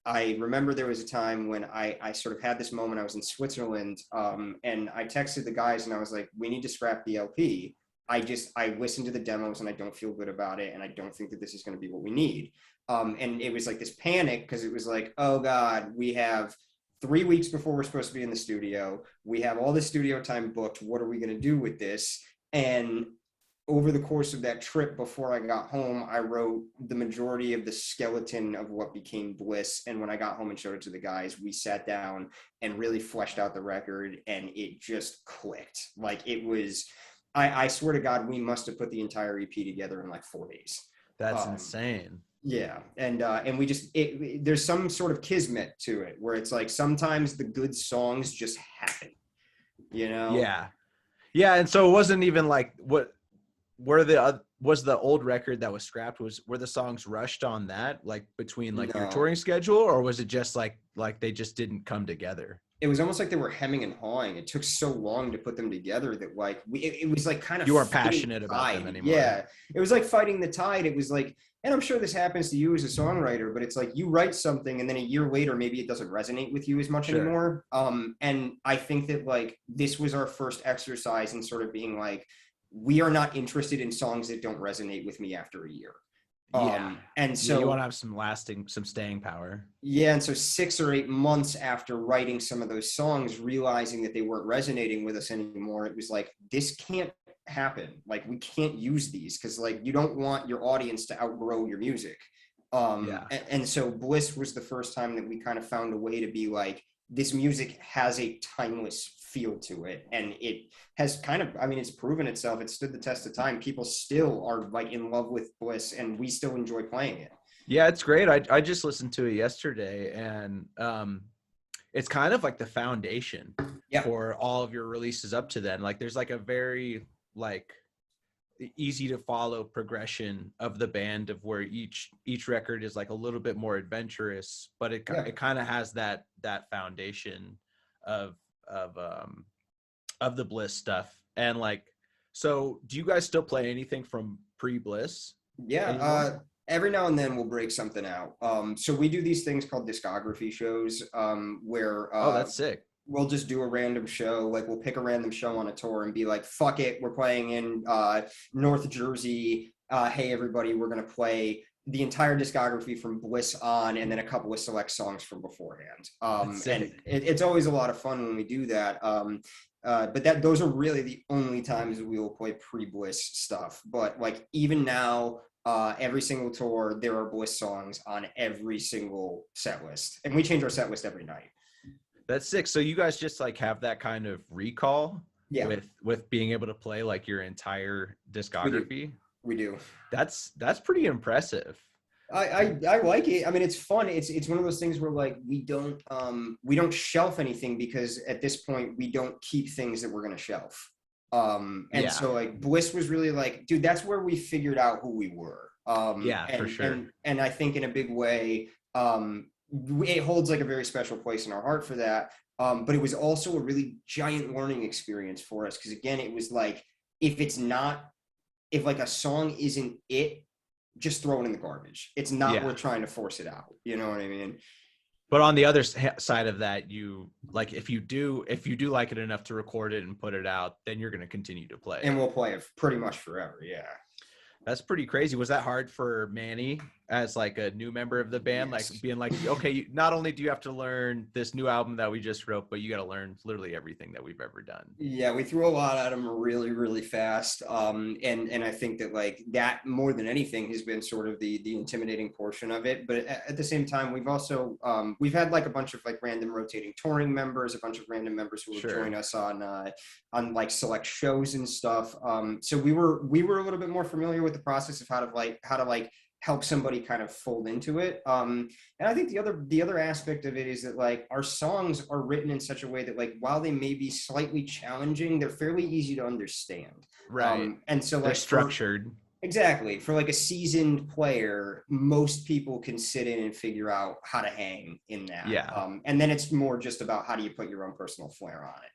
I remember there was a time when I sort of had this moment. I was in Switzerland, and I texted the guys and I was like, we need to scrap the LP. I listened to the demos and I don't feel good about it. And I don't think that this is going to be what we need. And it was like this panic because it was like, oh God, we have 3 weeks before we're supposed to be in the studio. We have all the studio time booked. What are we going to do with this? And over the course of that trip before I got home, I wrote the majority of the skeleton of what became Bliss. And when I got home and showed it to the guys, we sat down and really fleshed out the record, and it just clicked. Like it was, I swear to God, we must have put the entire EP together in like 4 days. That's insane. Yeah. And we just, there's some sort of kismet to it where it's like, sometimes the good songs just happen, you know? Yeah. Yeah. And so it wasn't even like was the old record that was scrapped, were the songs rushed on that, like between like your touring schedule, or was it just like they just didn't come together? It was almost like they were hemming and hawing. It took so long to put them together that like it was like kind of, you weren't passionate about them anymore. Yeah. It was like fighting the tide. It was like, and I'm sure this happens to you as a songwriter, but it's like you write something and then a year later, maybe it doesn't resonate with you as much anymore. And I think that like, this was our first exercise in sort of being like, we are not interested in songs that don't resonate with me after a year. And so you want to have some staying power. Yeah. And so 6 or 8 months after writing some of those songs, realizing that they weren't resonating with us anymore, it was like, this can't happen. Like, we can't use these because like, you don't want your audience to outgrow your music. And so Bliss was the first time that we kind of found a way to be like, this music has a timeless feel to it, and it has kind of, I mean, it's proven itself. It stood the test of time. People still are like in love with Bliss, and we still enjoy playing it. Yeah, it's great. I just listened to it yesterday, and it's kind of like the foundation for all of your releases up to then. Like, there's like a very like easy to follow progression of the band of where each record is like a little bit more adventurous, but it kind of has that foundation of the Bliss stuff. And like, so do you guys still play anything from pre-Bliss? Every now and then we'll break something out. So we do these things called discography shows, where that's sick. We'll just do a random show. Like, we'll pick a random show on a tour and be like, fuck it, we're playing in North Jersey. Hey everybody, we're gonna play the entire discography from Bliss on, and then a couple of select songs from beforehand. And it's always a lot of fun when we do that. But those are really the only times we will play pre-Bliss stuff. But like, even now, every single tour, there are Bliss songs on every single set list, and we change our set list every night. That's sick. So you guys just like have that kind of recall with being able to play like your entire discography? We do. That's pretty impressive. I like it. I mean, it's fun. It's one of those things where like, we don't shelf anything, because at this point we don't keep things that we're going to shelf. So like, Bliss was really like, dude, that's where we figured out who we were. For sure. And I think in a big way, it holds like a very special place in our heart for that. But it was also a really giant learning experience for us. Cause again, it was like, if like a song isn't it, just throw it in the garbage. It's not worth trying to force it out. You know what I mean? But on the other side of that, you like, if you do like it enough to record it and put it out, then you're going to continue to play it. And we'll play it pretty much forever. Yeah. That's pretty crazy. Was that hard for Manny as like a new member of the band, Yes. like being like, okay, not only do you have to learn this new album that we just wrote, but you got to learn literally everything that we've ever done. Yeah, we threw a lot at them really, really fast. And I think that like that more than anything has been sort of the intimidating portion of it. But at the same time, we've also we've had like a bunch of like random rotating touring members, a bunch of random members who have joined us on like select shows and stuff. So we were a little bit more familiar with the process of how to help somebody kind of fold into it. And I think the other aspect of it is that like our songs are written in such a way that like while they may be slightly challenging, they're fairly easy to understand. Right. And so like they're structured. Exactly. For like a seasoned player, most people can sit in and figure out how to hang in that. Yeah. And then it's more just about how do you put your own personal flair on it.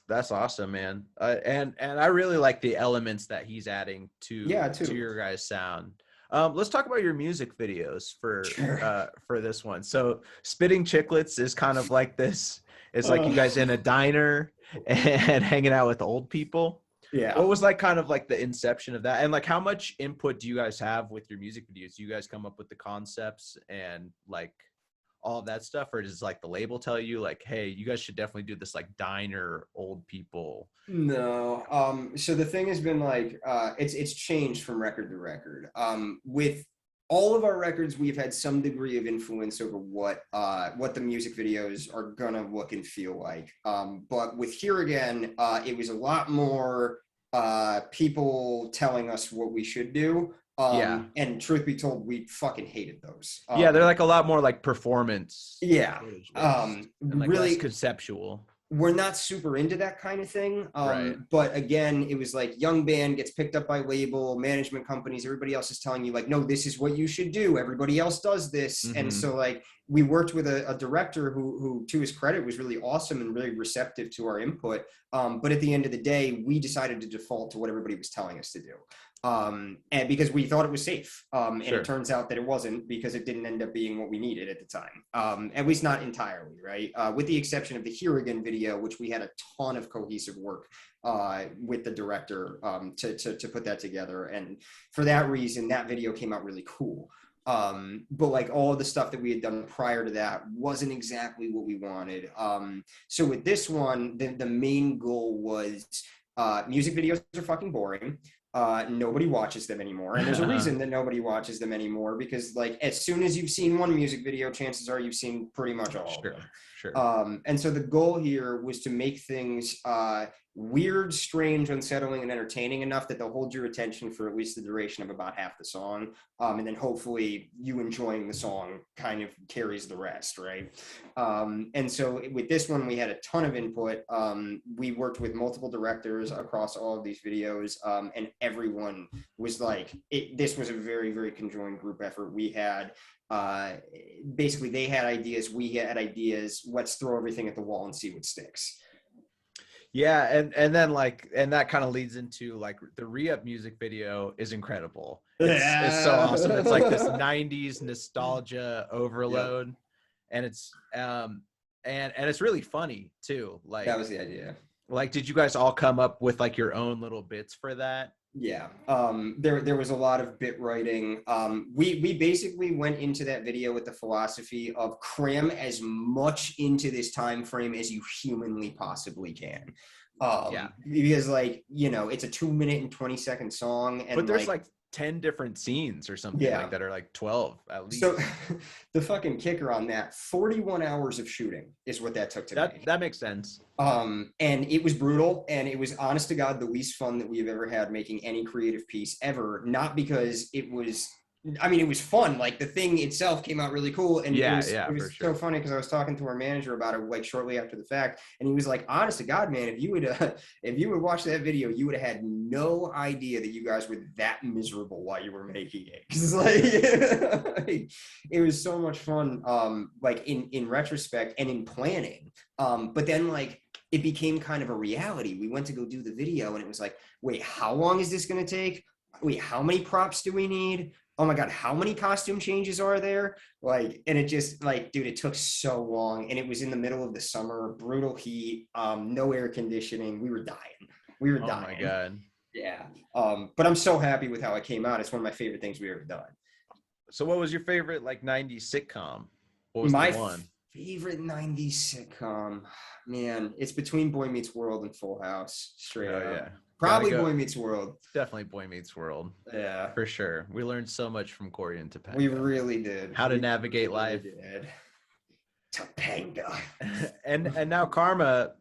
That's awesome, man. And I really like the elements that he's adding to your guys' sound. Let's talk about your music videos for this one. So Spitting Chicklets is kind of like this. It's like you guys in a diner and hanging out with old people. Yeah. What was like kind of like the inception of that? And like how much input do you guys have with your music videos? Do you guys come up with the concepts and like all of that stuff, or does like the label tell you like, hey, you guys should definitely do this like diner old people? No. So the thing has been like it's changed from record to record. With all of our records, we've had some degree of influence over what the music videos are gonna look and feel like. But with Here Again, it was a lot more people telling us what we should do. And truth be told, we fucking hated those. They're like a lot more like performance. Yeah. And like really less conceptual. We're not super into that kind of thing. Right. But again, it was like young band gets picked up by label, management companies, everybody else is telling you like, no, this is what you should do. Everybody else does this. Mm-hmm. And so like we worked with a director who to his credit was really awesome and really receptive to our input. But at the end of the day, we decided to default to what everybody was telling us to do. And because we thought it was safe. And it turns out that it wasn't, because it didn't end up being what we needed at the time. At least not entirely, right? With the exception of the Here Again video, which we had a ton of cohesive work with the director to put that together. And for that reason, that video came out really cool. But like all of the stuff that we had done prior to that wasn't exactly what we wanted. So with this one, the main goal was music videos are fucking boring. Nobody watches them anymore. And there's a reason that nobody watches them anymore, because like as soon as you've seen one music video, chances are you've seen pretty much all of them. Sure. And so the goal here was to make things weird, strange, unsettling, and entertaining enough that they'll hold your attention for at least the duration of about half the song. And then hopefully you enjoying the song kind of carries the rest, right? And so with this one, we had a ton of input. We worked with multiple directors across all of these videos, and everyone was like, this was a very, very conjoined group effort. We had basically they had ideas, we had ideas, let's throw everything at the wall and see what sticks. Yeah, and then like, and that kind of leads into like the Re-Up music video is incredible. It's so awesome. It's like this 90s nostalgia overload. Yep. And it's and it's really funny too. Like that was the idea. Like, did you guys all come up with like your own little bits for that? Yeah, there was a lot of bit writing. We basically went into that video with the philosophy of cram as much into this time frame as you humanly possibly can. Because like, you know, it's a 2-minute and 20-second song, and but there's like 10 different scenes or something like that, or like 12 at least. So the fucking kicker on that, 41 hours of shooting is what that took to make. That makes sense. And it was brutal, and it was honest to God the least fun that we've ever had making any creative piece ever. Not because it was, I mean, it was fun. Like the thing itself came out really cool. And it was so funny because I was talking to our manager about it like shortly after the fact. And he was like, honest to God, man, if you would watch that video, you would have had no idea that you guys were that miserable while you were making it. Cause like, it was so much fun. Like in retrospect and in planning. But then like, it became kind of a reality. We went to go do the video and it was like, wait, how long is this going to take? Wait, how many props do we need? Oh my God, how many costume changes are there? Like, and it just like, dude, it took so long, and it was in the middle of the summer, brutal heat, no air conditioning. We were dying. Oh my God. Yeah. But I'm so happy with how it came out. It's one of my favorite things we've ever done. So what was your favorite like 90s sitcom? What was My the one? favorite 90s sitcom, man, it's between Boy Meets World and Full House, straight Oh up. yeah. Gotta Probably go. Boy Meets World. Definitely Boy Meets World. Yeah, For sure. We learned so much from Corey and we Topanga. really did. How to We navigate really life. did. Topanga. And now Karma,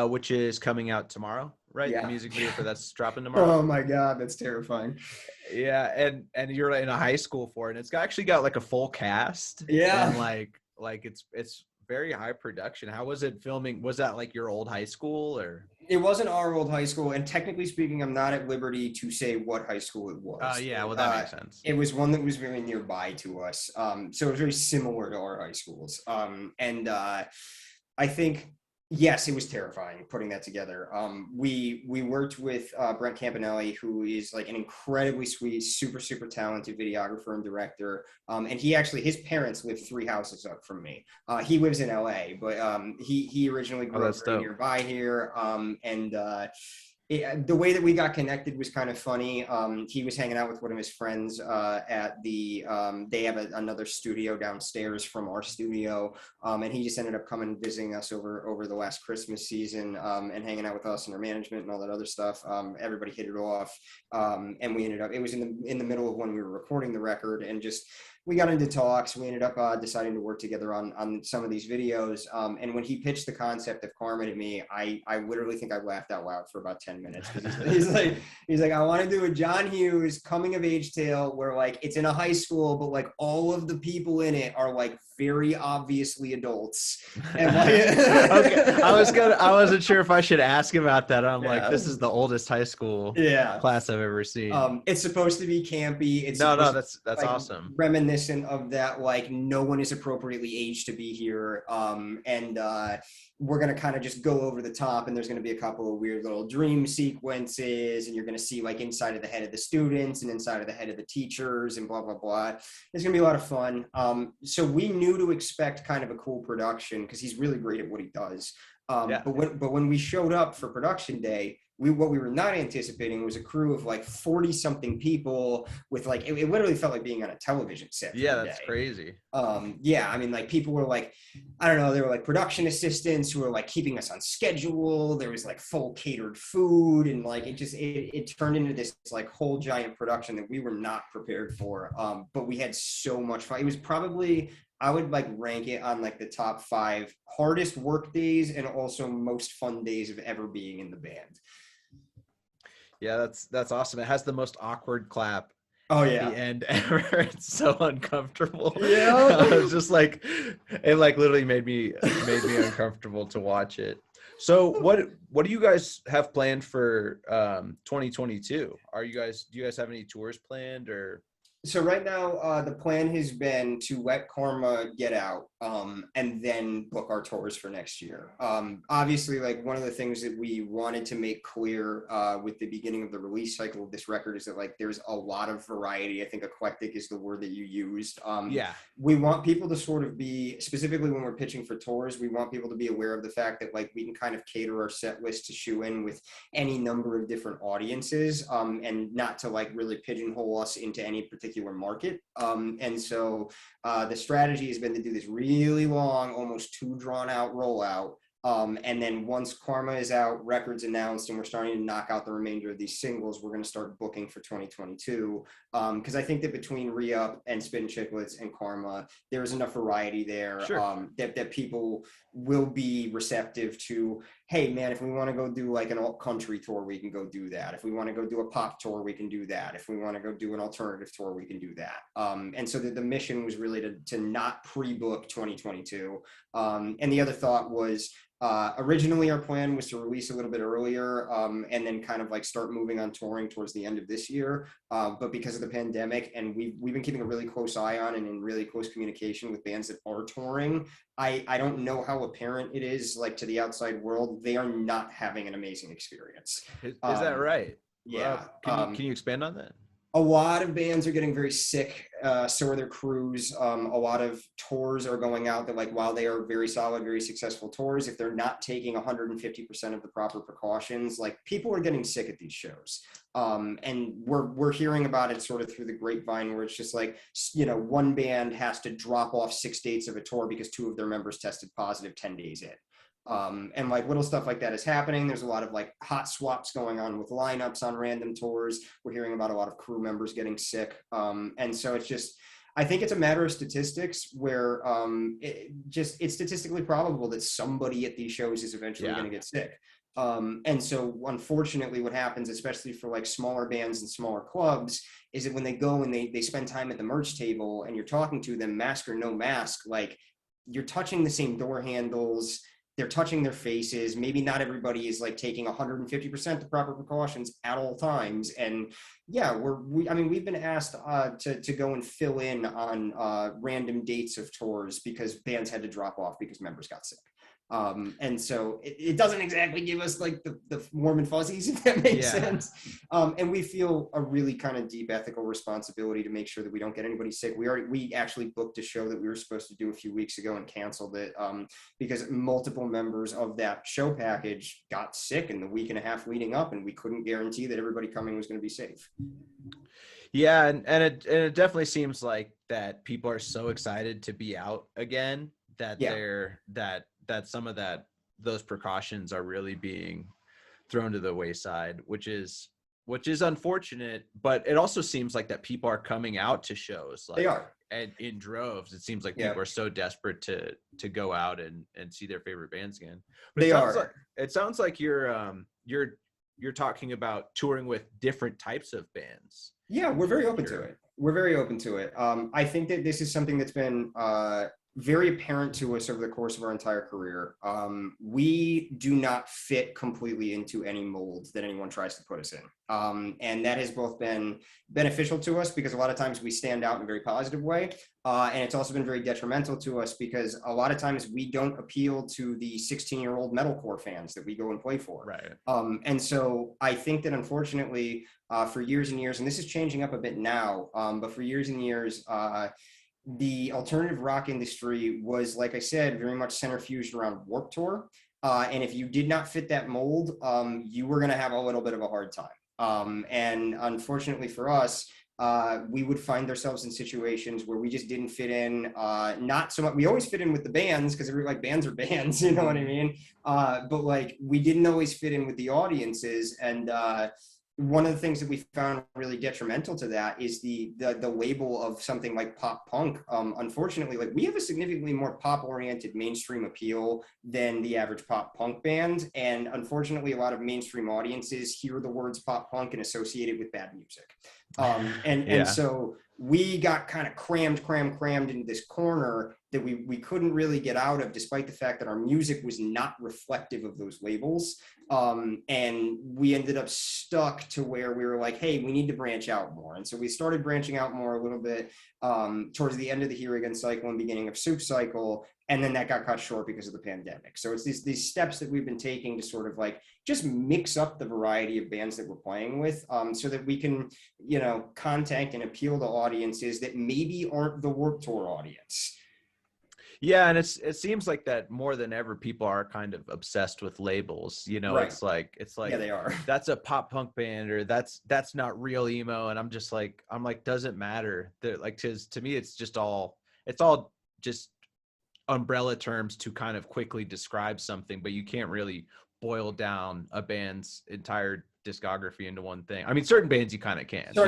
which is coming out tomorrow, right? Yeah. The music video for that's dropping tomorrow. Oh my God, that's terrifying. Yeah, and you're in a high school for it. And it's actually got like a full cast. Yeah. And like it's very high production. How was it filming? Was that like your old high school or? It wasn't our old high school, and technically speaking, I'm not at liberty to say what high school it was. Yeah, well that makes sense. It was one that was very nearby to us, so it was very similar to our high schools. And I think, yes, it was terrifying putting that together. We worked with Brent Campanelli, who is like an incredibly sweet, super, super talented videographer and director. And his parents live 3 houses up from me. He lives in LA, but he originally grew up very nearby here. The way that we got connected was kind of funny. He was hanging out with one of his friends at the, they have another studio downstairs from our studio. And he just ended up coming and visiting us over the last Christmas season and hanging out with us and our management and all that other stuff. Everybody hit it off. And we ended up, it was in the middle of when we were recording the record, and just, we got into talks. We ended up deciding to work together on some of these videos. And when he pitched the concept of Karma to me, I literally think I laughed out loud for about 10 minutes. He's like, I want to do a John Hughes coming of age tale where like it's in a high school, but like all of the people in it are like very obviously adults. And like, okay. I wasn't sure if I should ask about that. I'm like, this is the oldest high school class I've ever seen. It's supposed to be campy. It's that's like, awesome. Reminiscent of that, like no one is appropriately aged to be here. And we're going to kind of just go over the top, and there's going to be a couple of weird little dream sequences, and you're going to see like inside of the head of the students and inside of the head of the teachers and blah, blah, blah. It's going to be a lot of fun. So we knew to expect kind of a cool production because he's really great at what he does. But when we showed up for production day, what we were not anticipating was a crew of like 40 something people with like, it literally felt like being on a television set. Yeah, that's crazy. I mean, like people were like, I don't know, they were like production assistants who were like keeping us on schedule. There was like full catered food, and like it turned into this like whole giant production that we were not prepared for. But we had so much fun. It was probably, I would like rank it on like the top 5 hardest work days and also most fun days of ever being in the band. Yeah, that's awesome. It has the most awkward clap. Oh yeah. At the end ever. It's so uncomfortable. Yeah. I was just like, it like literally made me uncomfortable to watch it. So what do you guys have planned for 2022? Do you guys have any tours planned or? So right now, the plan has been to let Karma get out and then book our tours for next year. Obviously, like one of the things that we wanted to make clear with the beginning of the release cycle of this record is that like there's a lot of variety. I think eclectic is the word that you used. We want people to sort of be, specifically when we're pitching for tours, we want people to be aware of the fact that like we can kind of cater our set list to shoe in with any number of different audiences and not to like really pigeonhole us into any particular market. And so the strategy has been to do this really long, almost too drawn out rollout. And then once Karma is out, records announced, and we're starting to knock out the remainder of these singles, we're going to start booking for 2022. Because I think that between Re-Up and Spittin' Chiclets and Karma, there's enough variety there. Sure. That people will be receptive to, hey man, if we want to go do like an alt country tour, we can go do that. If we want to go do a pop tour, we can do that. If we want to go do an alternative tour, we can do that. And so the mission was really to not pre-book 2022. And the other thought was, originally our plan was to release a little bit earlier and then kind of like start moving on touring towards the end of this year. But because of the pandemic, and we've been keeping a really close eye on and in really close communication with bands that are touring, I don't know how apparent it is like to the outside world. They are not having an amazing experience. Is that right? Yeah. Can you expand on that? A lot of bands are getting very sick. So are their crews. A lot of tours are going out that, like, while they are very solid, very successful tours, if they're not taking 150% of the proper precautions, like, people are getting sick at these shows. And we're hearing about it sort of through the grapevine, where it's just like, one band has to drop off 6 dates of a tour because 2 of their members tested positive 10 days in. And like little stuff like that is happening. There's a lot of like hot swaps going on with lineups on random tours. We're hearing about a lot of crew members getting sick. And so it's just, I think it's a matter of statistics where it's statistically probable that somebody at these shows is eventually going to get sick. And so unfortunately what happens, especially for like smaller bands and smaller clubs, is that when they go and they spend time at the merch table and you're talking to them, mask or no mask, like, you're touching the same door handles, they're touching their faces. Maybe not everybody is like taking 150% the proper precautions at all times. And yeah, we've been asked to go and fill in on random dates of tours because bands had to drop off because members got sick. And so it doesn't exactly give us like the warm and fuzzies, if that makes sense. And we feel a really kind of deep ethical responsibility to make sure that we don't get anybody sick. We actually booked a show that we were supposed to do a few weeks ago and canceled it because multiple members of that show package got sick in the week and a half leading up, and we couldn't guarantee that everybody coming was going to be safe. Yeah, and it definitely seems like that people are so excited to be out again that that some of those precautions are really being thrown to the wayside, which is unfortunate. But it also seems like that people are coming out to shows, like, they are, and in droves. It seems like people are so desperate to go out and see their favorite bands again. But it sounds like you're talking about touring with different types of bands. Yeah, we're very open to it. I think that this is something that's been very apparent to us over the course of our entire career. We do not fit completely into any mold that anyone tries to put us in. And that has both been beneficial to us because a lot of times we stand out in a very positive way. And it's also been very detrimental to us because a lot of times we don't appeal to the 16-year-old metalcore fans that we go and play for. Right. And so I think that unfortunately for years and years, and this is changing up a bit now, but for years and years, the alternative rock industry was, like I said, very much centrifuged around Warped Tour. And if you did not fit that mold, you were going to have a little bit of a hard time. And unfortunately for us, we would find ourselves in situations where we just didn't fit in. Not so much. We always fit in with the bands because like bands are bands, you know what I mean? But like we didn't always fit in with the audiences. And one of the things that we found really detrimental to that is the label of something like pop punk. Unfortunately, like we have a significantly more pop oriented mainstream appeal than the average pop punk band. And unfortunately, a lot of mainstream audiences hear the words pop punk and associate it with bad music. And so we got kind of crammed into this corner that we couldn't really get out of, despite the fact that our music was not reflective of those labels. And we ended up stuck to where we were like, hey, we need to branch out more. And so we started branching out more a little bit towards the end of the Here Again cycle and beginning of Soup cycle. And then that got cut short because of the pandemic. So it's these steps that we've been taking to sort of like just mix up the variety of bands that we're playing with so that we can, contact and appeal to audiences that maybe aren't the Warped Tour audience. Yeah, and it seems like that more than ever, people are kind of obsessed with labels. Right. It's like yeah, they are. That's a pop punk band, or that's not real emo, and I'm like, doesn't matter. They're like, to me, it's all just umbrella terms to kind of quickly describe something, but you can't really boil down a band's entire discography into one thing. I mean, certain bands you kind of can. A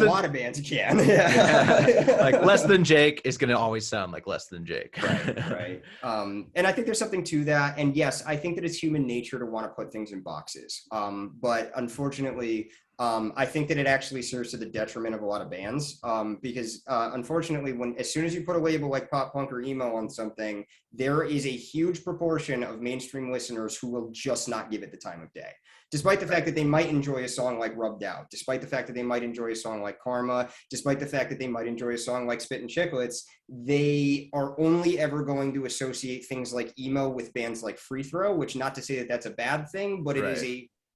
lot of bands you can. Yeah. Like Less Than Jake is going to always sound like Less Than Jake. Right. And I think there's something to that. And yes, I think that it's human nature to want to put things in boxes. But unfortunately, I think that it actually serves to the detriment of a lot of bands because unfortunately, as soon as you put a label like pop punk or emo on something, there is a huge proportion of mainstream listeners who will just not give it the time of day. Despite the fact that they might enjoy a song like Rubbed Out, despite the fact that they might enjoy a song like Karma, despite the fact that they might enjoy a song like Spittin' Chiclets, they are only ever going to associate things like emo with bands like Free Throw, which not to say that that's a bad thing, but it is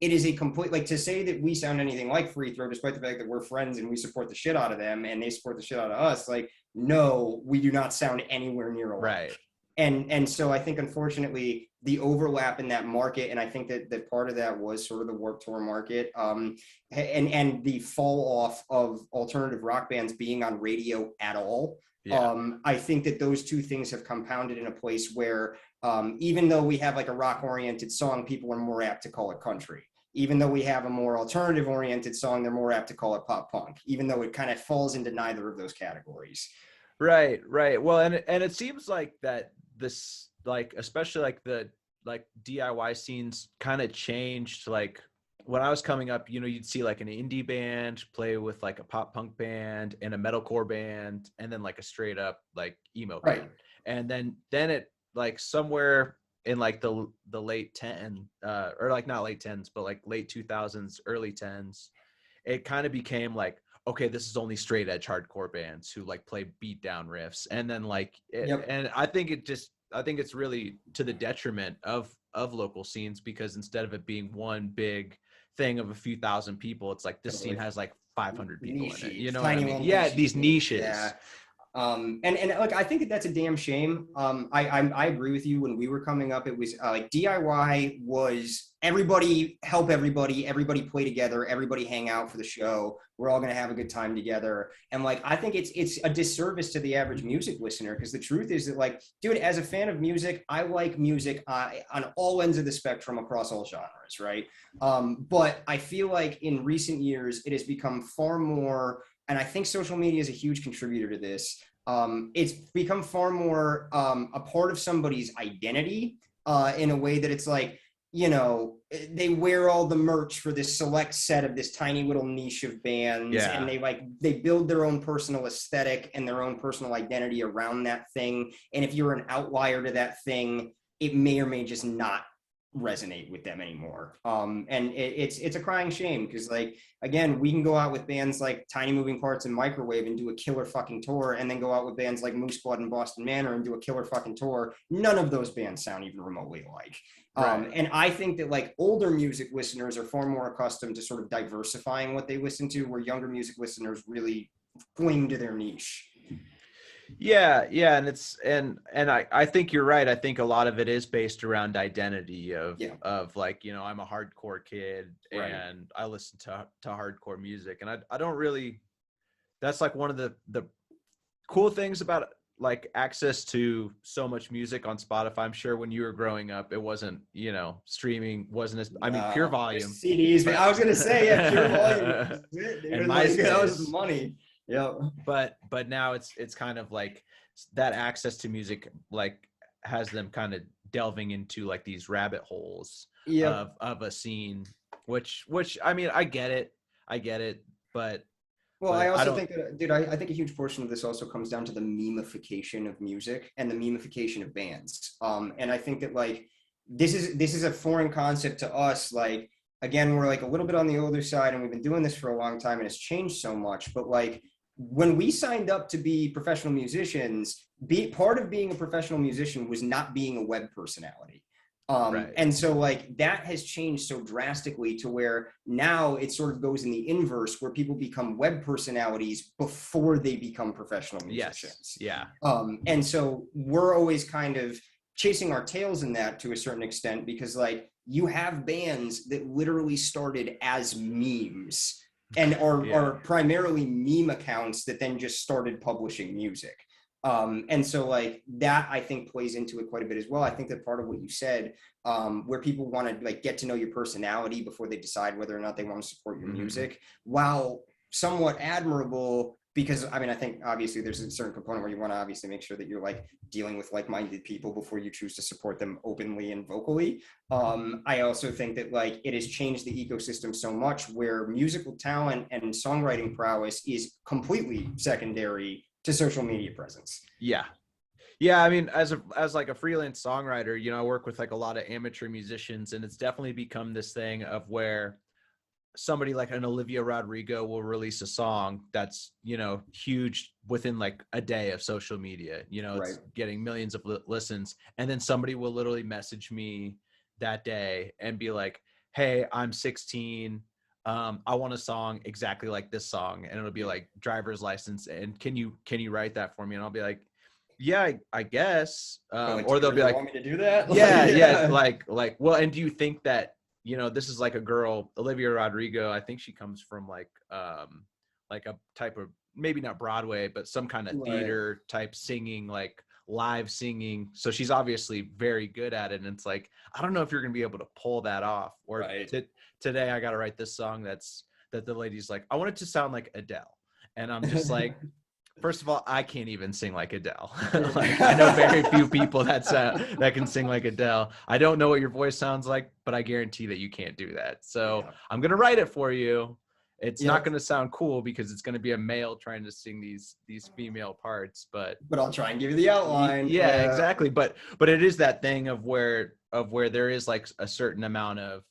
it is a complete, like, to say that we sound anything like Free Throw, despite the fact that we're friends and we support the shit out of them and they support the shit out of us, like, no, we do not sound anywhere near alike. Right. And so I think, unfortunately, the overlap in that market, and I think that part of that was sort of the Warped Tour market, and the fall off of alternative rock bands being on radio at all. Yeah. I think that those two things have compounded in a place where, even though we have like a rock oriented song, people are more apt to call it country. Even though we have a more alternative oriented song, they're more apt to call it pop punk, even though it kind of falls into neither of those categories. Right. Well, and it seems like that this, like, especially like the like DIY scenes kind of changed. Like when I was coming up, you'd see like an indie band play with like a pop punk band and a metalcore band, and then like a straight up like emo band. Right. And then it, like, somewhere in like the late 10 or like not late 10s, but like late 2000s, early 10s, it kind of became like, okay, this is only straight edge hardcore bands who like play beat down riffs. And then like and I think it's really to the detriment of local scenes, because instead of it being one big thing of a few thousand people, it's like this scene has like 500 people in it, you know what I mean? Yeah, these niches. Yeah. And like, I think that's a damn shame. I agree with you. When we were coming up, it was like DIY was everybody help everybody play together, everybody hang out for the show. We're all going to have a good time together. And like, I think it's a disservice to the average music listener, because the truth is that, like, dude, as a fan of music, I like music on all ends of the spectrum across all genres. Right. But I feel like in recent years, it has become far more, and I think social media is a huge contributor to this. It's become far more a part of somebody's identity in a way that it's like, they wear all the merch for this select set of this tiny little niche of bands, and they build their own personal aesthetic and their own personal identity around that thing. And if you're an outlier to that thing, it may or may just not resonate with them anymore. And it's a crying shame, because, like, again, we can go out with bands like Tiny Moving Parts and Microwave and do a killer fucking tour, and then go out with bands like Moose Blood and Boston Manor and do a killer fucking tour. None of those bands sound even remotely alike. Right. And I think that, like, older music listeners are far more accustomed to sort of diversifying what they listen to, where younger music listeners really cling to their niche. Yeah, and I think you're right. I think a lot of it is based around identity of like, I'm a hardcore kid, right, and I listen to hardcore music, and I don't really. That's like one of the cool things about, like, access to so much music on Spotify. I'm sure when you were growing up, it wasn't, streaming wasn't as, Pure Volume. CDs, but I was gonna say, Pure Volume. And MySpace. That was money. Yeah. But now it's kind of like that access to music, like, has them kind of delving into like these rabbit holes of a scene, which I get it, but. Well, I also think that, dude, I think a huge portion of this also comes down to the memification of music and the memification of bands. And I think that, like, this is a foreign concept to us. Like, again, we're like a little bit on the older side, and we've been doing this for a long time, and it's changed so much. But, like, when we signed up to be professional musicians, part of being a professional musician was not being a web personality. Right. And so, like, that has changed so drastically to where now it sort of goes in the inverse, where people become web personalities before they become professional musicians. Yes. Yeah. And so we're always kind of chasing our tails in that to a certain extent, because, like, you have bands that literally started as memes and are primarily meme accounts that then just started publishing music. And so, like, that, I think, plays into it quite a bit as well. I think that part of what you said, where people want to, like, get to know your personality before they decide whether or not they want to support your music, while somewhat admirable, because I think obviously there's a certain component where you want to obviously make sure that you're, like, dealing with like-minded people before you choose to support them openly and vocally. I also think that, like, it has changed the ecosystem so much where musical talent and songwriting prowess is completely secondary to social media presence. Yeah. As like a freelance songwriter, I work with like a lot of amateur musicians, and it's definitely become this thing of where somebody like an Olivia Rodrigo will release a song that's, huge within like a day of social media, it's getting millions of listens. And then somebody will literally message me that day and be like, hey, I'm 16. I want a song exactly like this song, and it'll be like driver's license. And can you write that for me? And I'll be like, yeah, I guess. But like, do Or you they'll be really like, want me to do that? yeah, Like, yeah, yeah. well, and do you think that, this is like a girl, Olivia Rodrigo, I think she comes from like a type of, maybe not Broadway, but some kind of Right. theater type singing, like live singing. So she's obviously very good at it. And it's like, I don't know if you're going to be able to pull that off. Or Right. today I got to write this song that the lady's like, I want it to sound like Adele. And I'm just like, first of all, I can't even sing like Adele. Like, I know very few people that can sing like Adele. I don't know what your voice sounds like, but I guarantee that you can't do that. So Yeah. I'm gonna write it for you. It's not Yep. gonna sound cool because it's gonna be a male trying to sing these female parts. But But I'll try and give you the outline. yeah, exactly. But it is that thing of where there is like a certain amount of,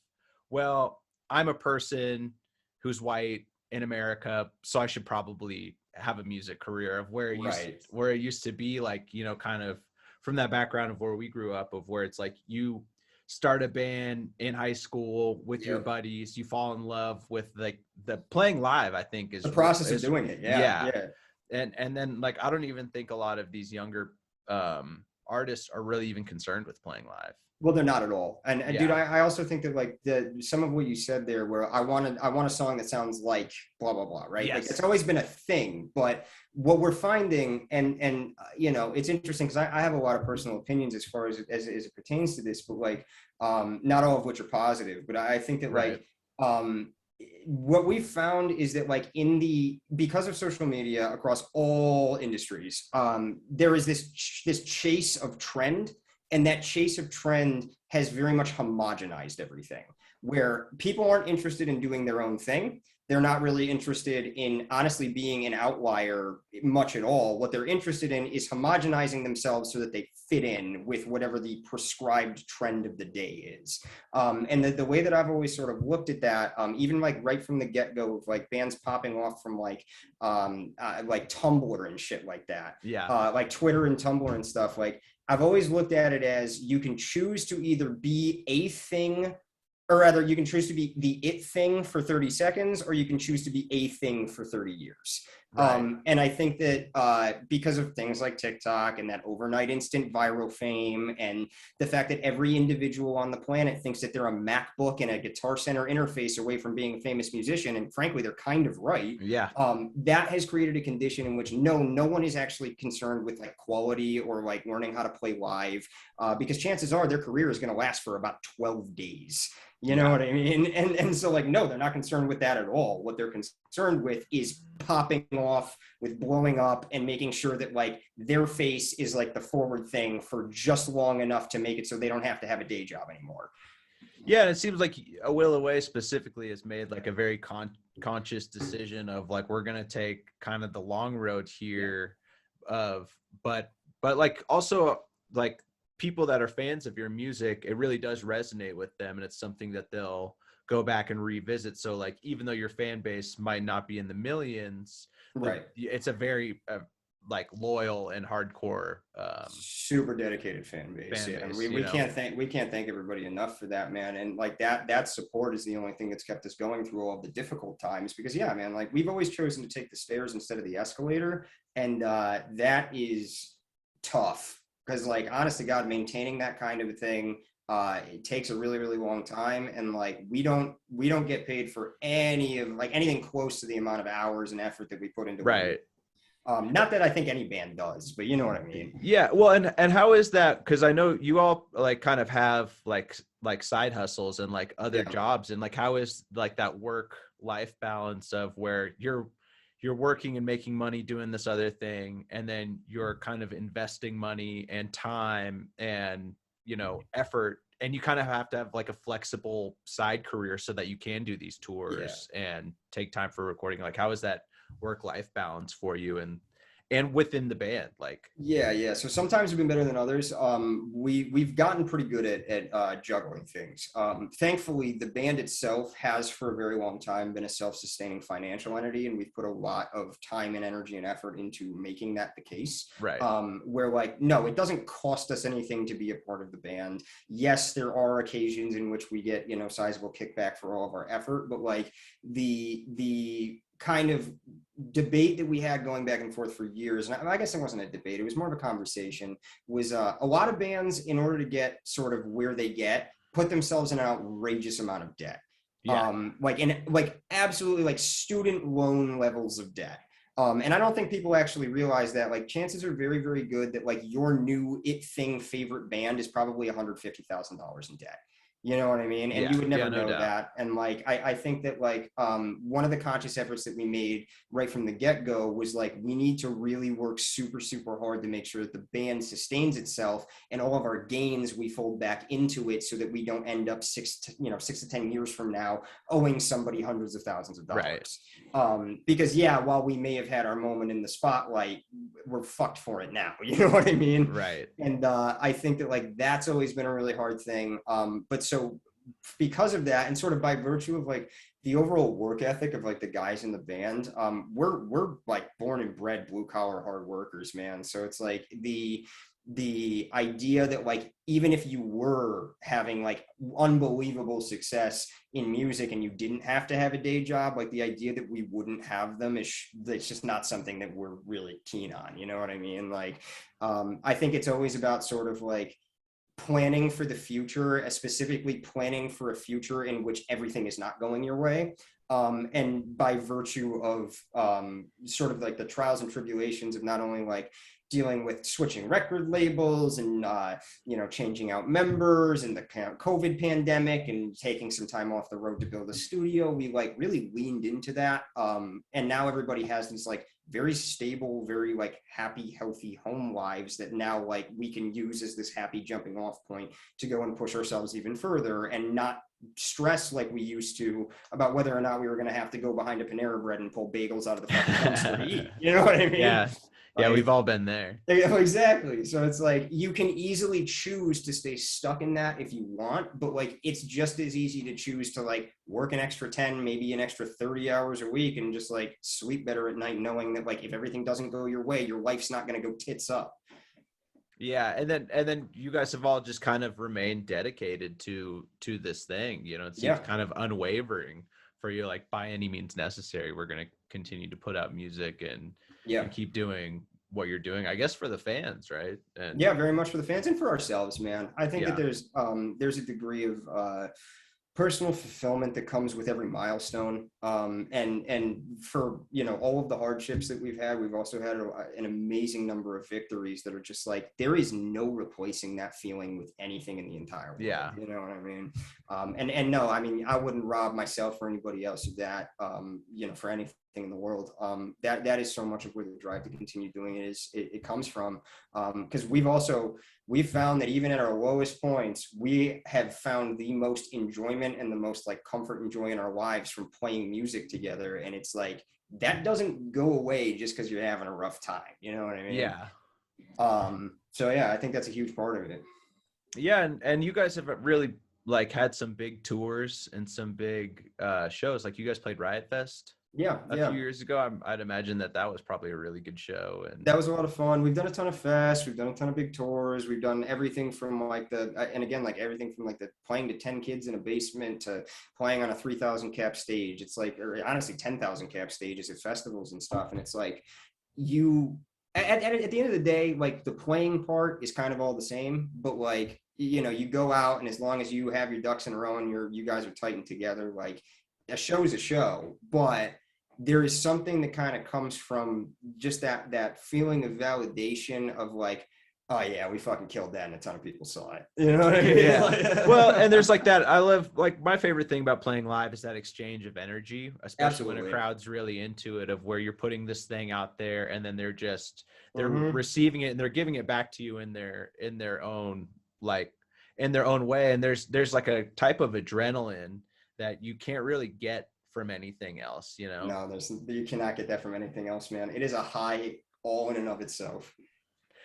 well, I'm a person who's white in America, so I should probably have a music career, of where Right. it used to be like, kind of from that background of where we grew up, of where it's like you start a band in high school with your Yep. buddies, you fall in love with like the playing live, I think The process of doing it. Yeah. yeah. Yeah. And then like, I don't even think a lot of these younger artists are really even concerned with playing live. Well, they're not at all. And Yeah. dude, I also think that like some of what you said there, where I want a song that sounds like blah blah blah, right? Like, Yes. it's always been a thing. But what we're finding, and it's interesting because I have a lot of personal opinions as far as it pertains to this, but like, not all of which are positive. But I think that Right. like, what we've found is that like because of social media across all industries, there is this chase of trend, and that chase of trend has very much homogenized everything, where people aren't interested in doing their own thing. They're not really interested in honestly being an outlier much at all. What they're interested in is homogenizing themselves so that they fit in with whatever the prescribed trend of the day is. And the way that I've always sort of looked at that, even like right from the get-go of like bands popping off from like Tumblr and shit like that, Yeah. like Twitter and Tumblr and stuff, like I've always looked at it as you can choose to either be a thing, or rather you can choose to be the it thing for 30 seconds, or you can choose to be a thing for 30 years. Right. And I think that because of things like TikTok and that overnight instant viral fame, and the fact that every individual on the planet thinks that they're a MacBook and a Guitar Center interface away from being a famous musician, and frankly, they're kind of right. Yeah. That has created a condition in which no one is actually concerned with like quality or like learning how to play live, because chances are their career is going to last for about 12 days. You know what I mean? And so like, no, they're not concerned with that at all. What they're concerned with is popping off, with blowing up, and making sure that like their face is like the forward thing for just long enough to make it so they don't have to have a day job anymore. Yeah, and it seems like A Will Away specifically has made like a very conscious decision of like, we're gonna take kind of the long road here, but like also like people that are fans of your music, it really does resonate with them, and it's something that they'll go back and revisit. So like, even though your fan base might not be in the millions, right, it's a very like loyal and hardcore super dedicated fan base. And we can't thank everybody enough for that, man. And like that support is the only thing that's kept us going through all of the difficult times, because yeah, man, like we've always chosen to take the stairs instead of the escalator, and that is tough. Because like, honest to God, maintaining that kind of a thing, it takes a really, really long time. And like, we don't get paid for anything close to the amount of hours and effort that we put into it. Not that I think any band does, but you know what I mean? Yeah. Well, and how is that? Because I know you all like kind of have like side hustles and like other jobs, and like, how is like that work-life balance of where you're working and making money doing this other thing, and then you're kind of investing money and time and, effort, and you kind of have to have like a flexible side career so that you can do these tours and take time for recording. Like, how is that work-life balance for you? and within the band, like. Yeah. So sometimes we've been better than others. We've gotten pretty good at juggling things. Thankfully, the band itself has for a very long time been a self-sustaining financial entity, and we've put a lot of time and energy and effort into making that the case. Right. Where like, no, it doesn't cost us anything to be a part of the band. Yes, there are occasions in which we get, sizable kickback for all of our effort, but like the kind of debate that we had going back and forth for years, and I guess it wasn't a debate, it was more of a conversation, was a lot of bands, in order to get sort of where they get, put themselves in an outrageous amount of debt. Absolutely like student loan levels of debt. And I don't think people actually realize that, like, chances are very, very good that like your new favorite band is probably $150,000 in debt. You know what I mean? And you would never know that. And like, I think that like, one of the conscious efforts that we made right from the get-go was like, we need to really work super, super hard to make sure that the band sustains itself, and all of our gains we fold back into it, so that we don't end up 6 to 10 years from now owing somebody hundreds of thousands of dollars. Right. Because while we may have had our moment in the spotlight, we're fucked for it now. You know what I mean? Right. And I think that like, that's always been a really hard thing. But so because of that, and sort of by virtue of like the overall work ethic of like the guys in the band, we're like born and bred blue collar hard workers, man. So it's like the idea that like, even if you were having like unbelievable success in music and you didn't have to have a day job, like the idea that we wouldn't have them it's just not something that we're really keen on. You know what I mean? Like, I think it's always about sort of like planning for the future, specifically planning for a future in which everything is not going your way. And by virtue of sort of like the trials and tribulations of not only like dealing with switching record labels and, changing out members, and the COVID pandemic, and taking some time off the road to build a studio, we like really leaned into that. And now everybody has these like very stable, very like happy, healthy home lives that now like we can use as this happy jumping off point to go and push ourselves even further, and not stress like we used to about whether or not we were going to have to go behind a Panera Bread and pull bagels out of the fucking dumpster to eat. You know what I mean? Yeah. Yeah, we've all been there. Yeah, exactly. So it's like, you can easily choose to stay stuck in that if you want, but like, it's just as easy to choose to like work an extra 10, maybe an extra 30 hours a week, and just like sleep better at night, knowing that like, if everything doesn't go your way, your life's not going to go tits up. Yeah. And then you guys have all just kind of remained dedicated to this thing, it seems kind of unwavering for you, like, by any means necessary, we're going to continue to put out music and keep doing what you're doing, I guess, for the fans, right? And very much for the fans and for ourselves, man. I think that there's a degree of personal fulfillment that comes with every milestone. And for, all of the hardships that we've had, we've also had an amazing number of victories that are just like, there is no replacing that feeling with anything in the entire world. Yeah. You know what I mean? And no, I mean, I wouldn't rob myself or anybody else of that, for anything in the world. That is so much of where the drive to continue doing it is, it comes from. Because we've found that even at our lowest points, we have found the most enjoyment and the most like comfort and joy in our lives from playing music together. And it's like, that doesn't go away just because you're having a rough time. You know what I mean? Yeah. So yeah, I think that's a huge part of it. Yeah. And you guys have really like had some big tours and some big shows. Like, you guys played Riot Fest a few years ago. I'd imagine that was probably a really good show, and that was a lot of fun. We've done a ton of fests, we've done a ton of big tours, we've done everything from like everything from like the playing to 10 kids in a basement to playing on a 3,000 cap stage. It's like, or honestly 10,000 cap stages at festivals and stuff. And it's like, at the end of the day, like, the playing part is kind of all the same, but like, you go out, and as long as you have your ducks in a row and you guys are tightened together, like, a show is a show. But there is something that kind of comes from just that feeling of validation of like, oh yeah, we fucking killed that and a ton of people saw it. You know what I mean? Yeah. Well, and there's like that. I love, like, my favorite thing about playing live is that exchange of energy, especially when a crowd's really into it, of where you're putting this thing out there and then they're receiving it and they're giving it back to you in their own way. And there's like a type of adrenaline that you can't really get from anything else, No, you cannot get that from anything else, man. It is a high all in and of itself.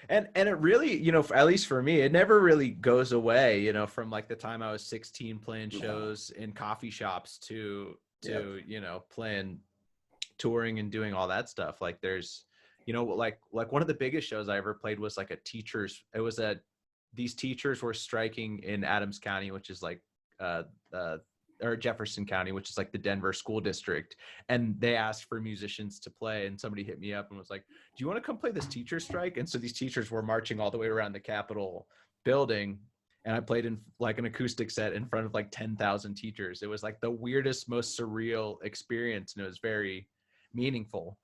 And it really, you know, at least for me, it never really goes away, you know, from like the time I was 16 playing shows in coffee shops to you know, playing, touring and doing all that stuff. Like there's, you know, like one of the biggest shows I ever played was like these teachers were striking in Adams County, which is like or Jefferson County, which is like the Denver school district. And they asked for musicians to play, and somebody hit me up and was like, do you want to come play this teacher strike? And so these teachers were marching all the way around the Capitol building. And I played in like an acoustic set in front of like 10,000 teachers. It was like the weirdest, most surreal experience. And it was very meaningful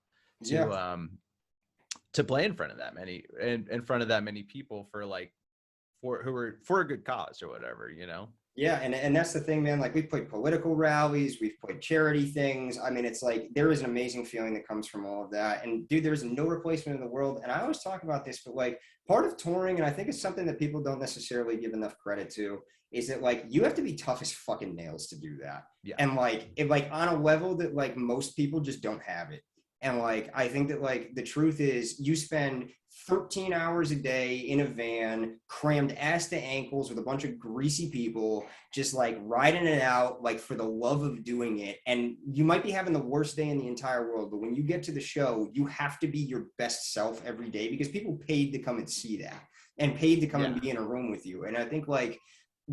to play in front of that many, in front of that many people for who were for a good cause or whatever, you know? Yeah, and that's the thing, man. Like, we've played political rallies, we've played charity things. I mean, it's like there is an amazing feeling that comes from all of that. And dude, there's no replacement in the world. And I always talk about this, but like part of touring, and I think it's something that people don't necessarily give enough credit to, is that like you have to be tough as fucking nails to do that. Yeah. And like on a level that like most people just don't have it. And like, I think that like the truth is you spend 13 hours a day in a van, crammed ass to ankles with a bunch of greasy people, just like riding it out, like for the love of doing it. And you might be having the worst day in the entire world, but when you get to the show, you have to be your best self every day because people paid to come and see that and paid to come and be in a room with you. And I think like,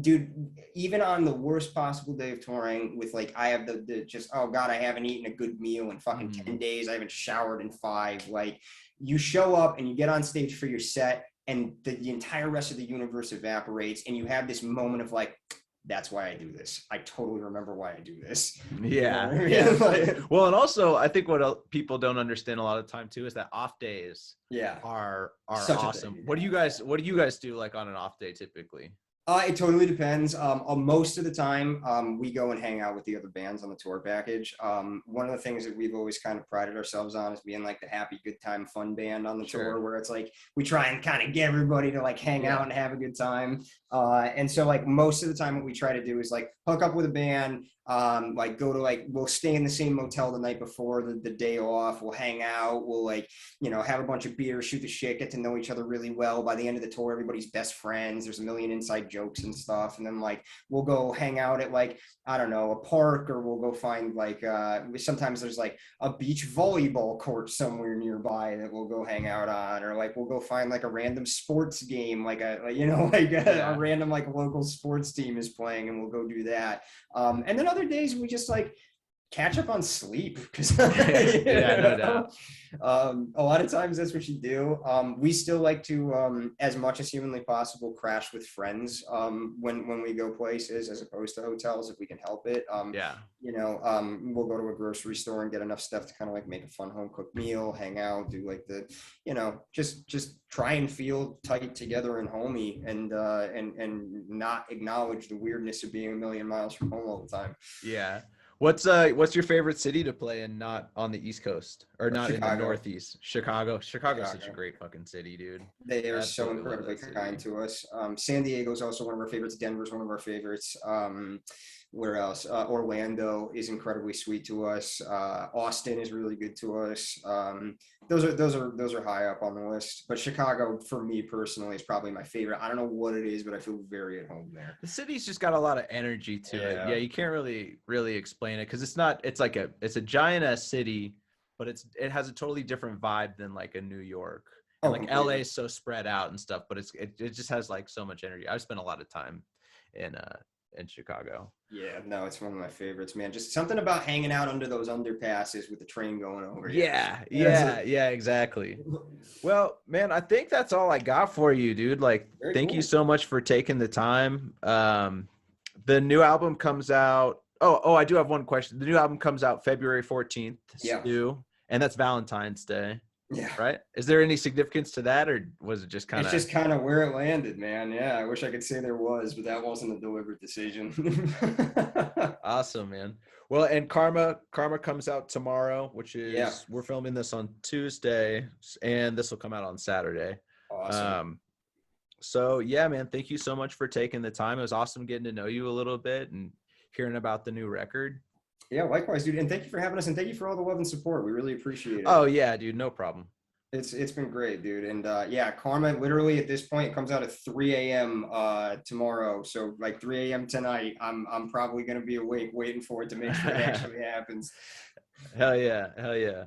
dude, even on the worst possible day of touring with like, I have the just, oh God, I haven't eaten a good meal in fucking 10 days. I haven't showered in 5. Like, you show up and you get on stage for your set and the entire rest of the universe evaporates. And you have this moment of like, that's why I do this. I totally remember why I do this. Yeah. You know? Yeah. Like, well, and also I think what people don't understand a lot of the time too is that off days are awesome. What do you guys do like on an off day typically? It totally depends. Most of the time, we go and hang out with the other bands on the tour package. One of the things that we've always kind of prided ourselves on is being like the happy, good time, fun band on the tour, where it's like we try and kind of get everybody to like hang out and have a good time. And so like most of the time, what we try to do is like hook up with a band, like go to like, we'll stay in the same motel the night before the day off. We'll hang out. We'll like, you know, have a bunch of beers, shoot the shit, get to know each other really well. By the end of the tour, everybody's best friends. There's a million inside jokes and stuff. And then like, we'll go hang out at like, I don't know, a park, or we'll go find like, sometimes there's like a beach volleyball court somewhere nearby that we'll go hang out on, or like, we'll go find like a random sports game, like a random like local sports team is playing, and we'll go do that. And then other days we just like catch up on sleep because no doubt. A lot of times that's what you do. We still like to, as much as humanly possible, crash with friends when we go places, as opposed to hotels if we can help it. We'll go to a grocery store and get enough stuff to kind of like make a fun home cooked meal, hang out, do like the, just try and feel tight together and homey, and not acknowledge the weirdness of being a million miles from home all the time. Yeah. What's your favorite city to play in, not on the East Coast or not Chicago. In the Northeast? Chicago's such a great fucking city, dude. They are so incredibly kind to us. San Diego's also one of our favorites. Denver's one of our favorites. Where else? Orlando is incredibly sweet to us. Austin is really good to us. Those are high up on the list. But Chicago, for me personally, is probably my favorite. I don't know what it is, but I feel very at home there. The city's just got a lot of energy to it. Yeah, you can't really explain it because it's a giant ass city, but it has a totally different vibe than like a New York. And like LA is so spread out and stuff, but it just has like so much energy. I've spent a lot of time in Chicago. Yeah, no, it's one of my favorites, man. Just something about hanging out under those underpasses with the train going over. Yeah, exactly. Well, man, I think that's all I got for you, dude. Like, thank you so much for taking the time. The new album comes out. Oh, I do have one question. The new album comes out February 14th. Yeah. And that's Valentine's Day. Yeah. Right. Is there any significance to that, or was it just kind of? It's just kind of where it landed, man. Yeah. I wish I could say there was, but that wasn't a deliberate decision. Awesome, man. Well, and Karma comes out tomorrow, which is we're filming this on Tuesday, and this will come out on Saturday. Awesome. So yeah, man, thank you so much for taking the time. It was awesome getting to know you a little bit and hearing about the new record. Yeah, likewise, dude. And thank you for having us, and thank you for all the love and support. We really appreciate it. Oh, yeah, dude. No problem. It's been great, dude. And yeah, Karma literally at this point comes out at 3 a.m. Tomorrow. So like 3 a.m. tonight, I'm probably gonna be awake waiting for it to make sure it actually happens. Hell yeah, hell yeah.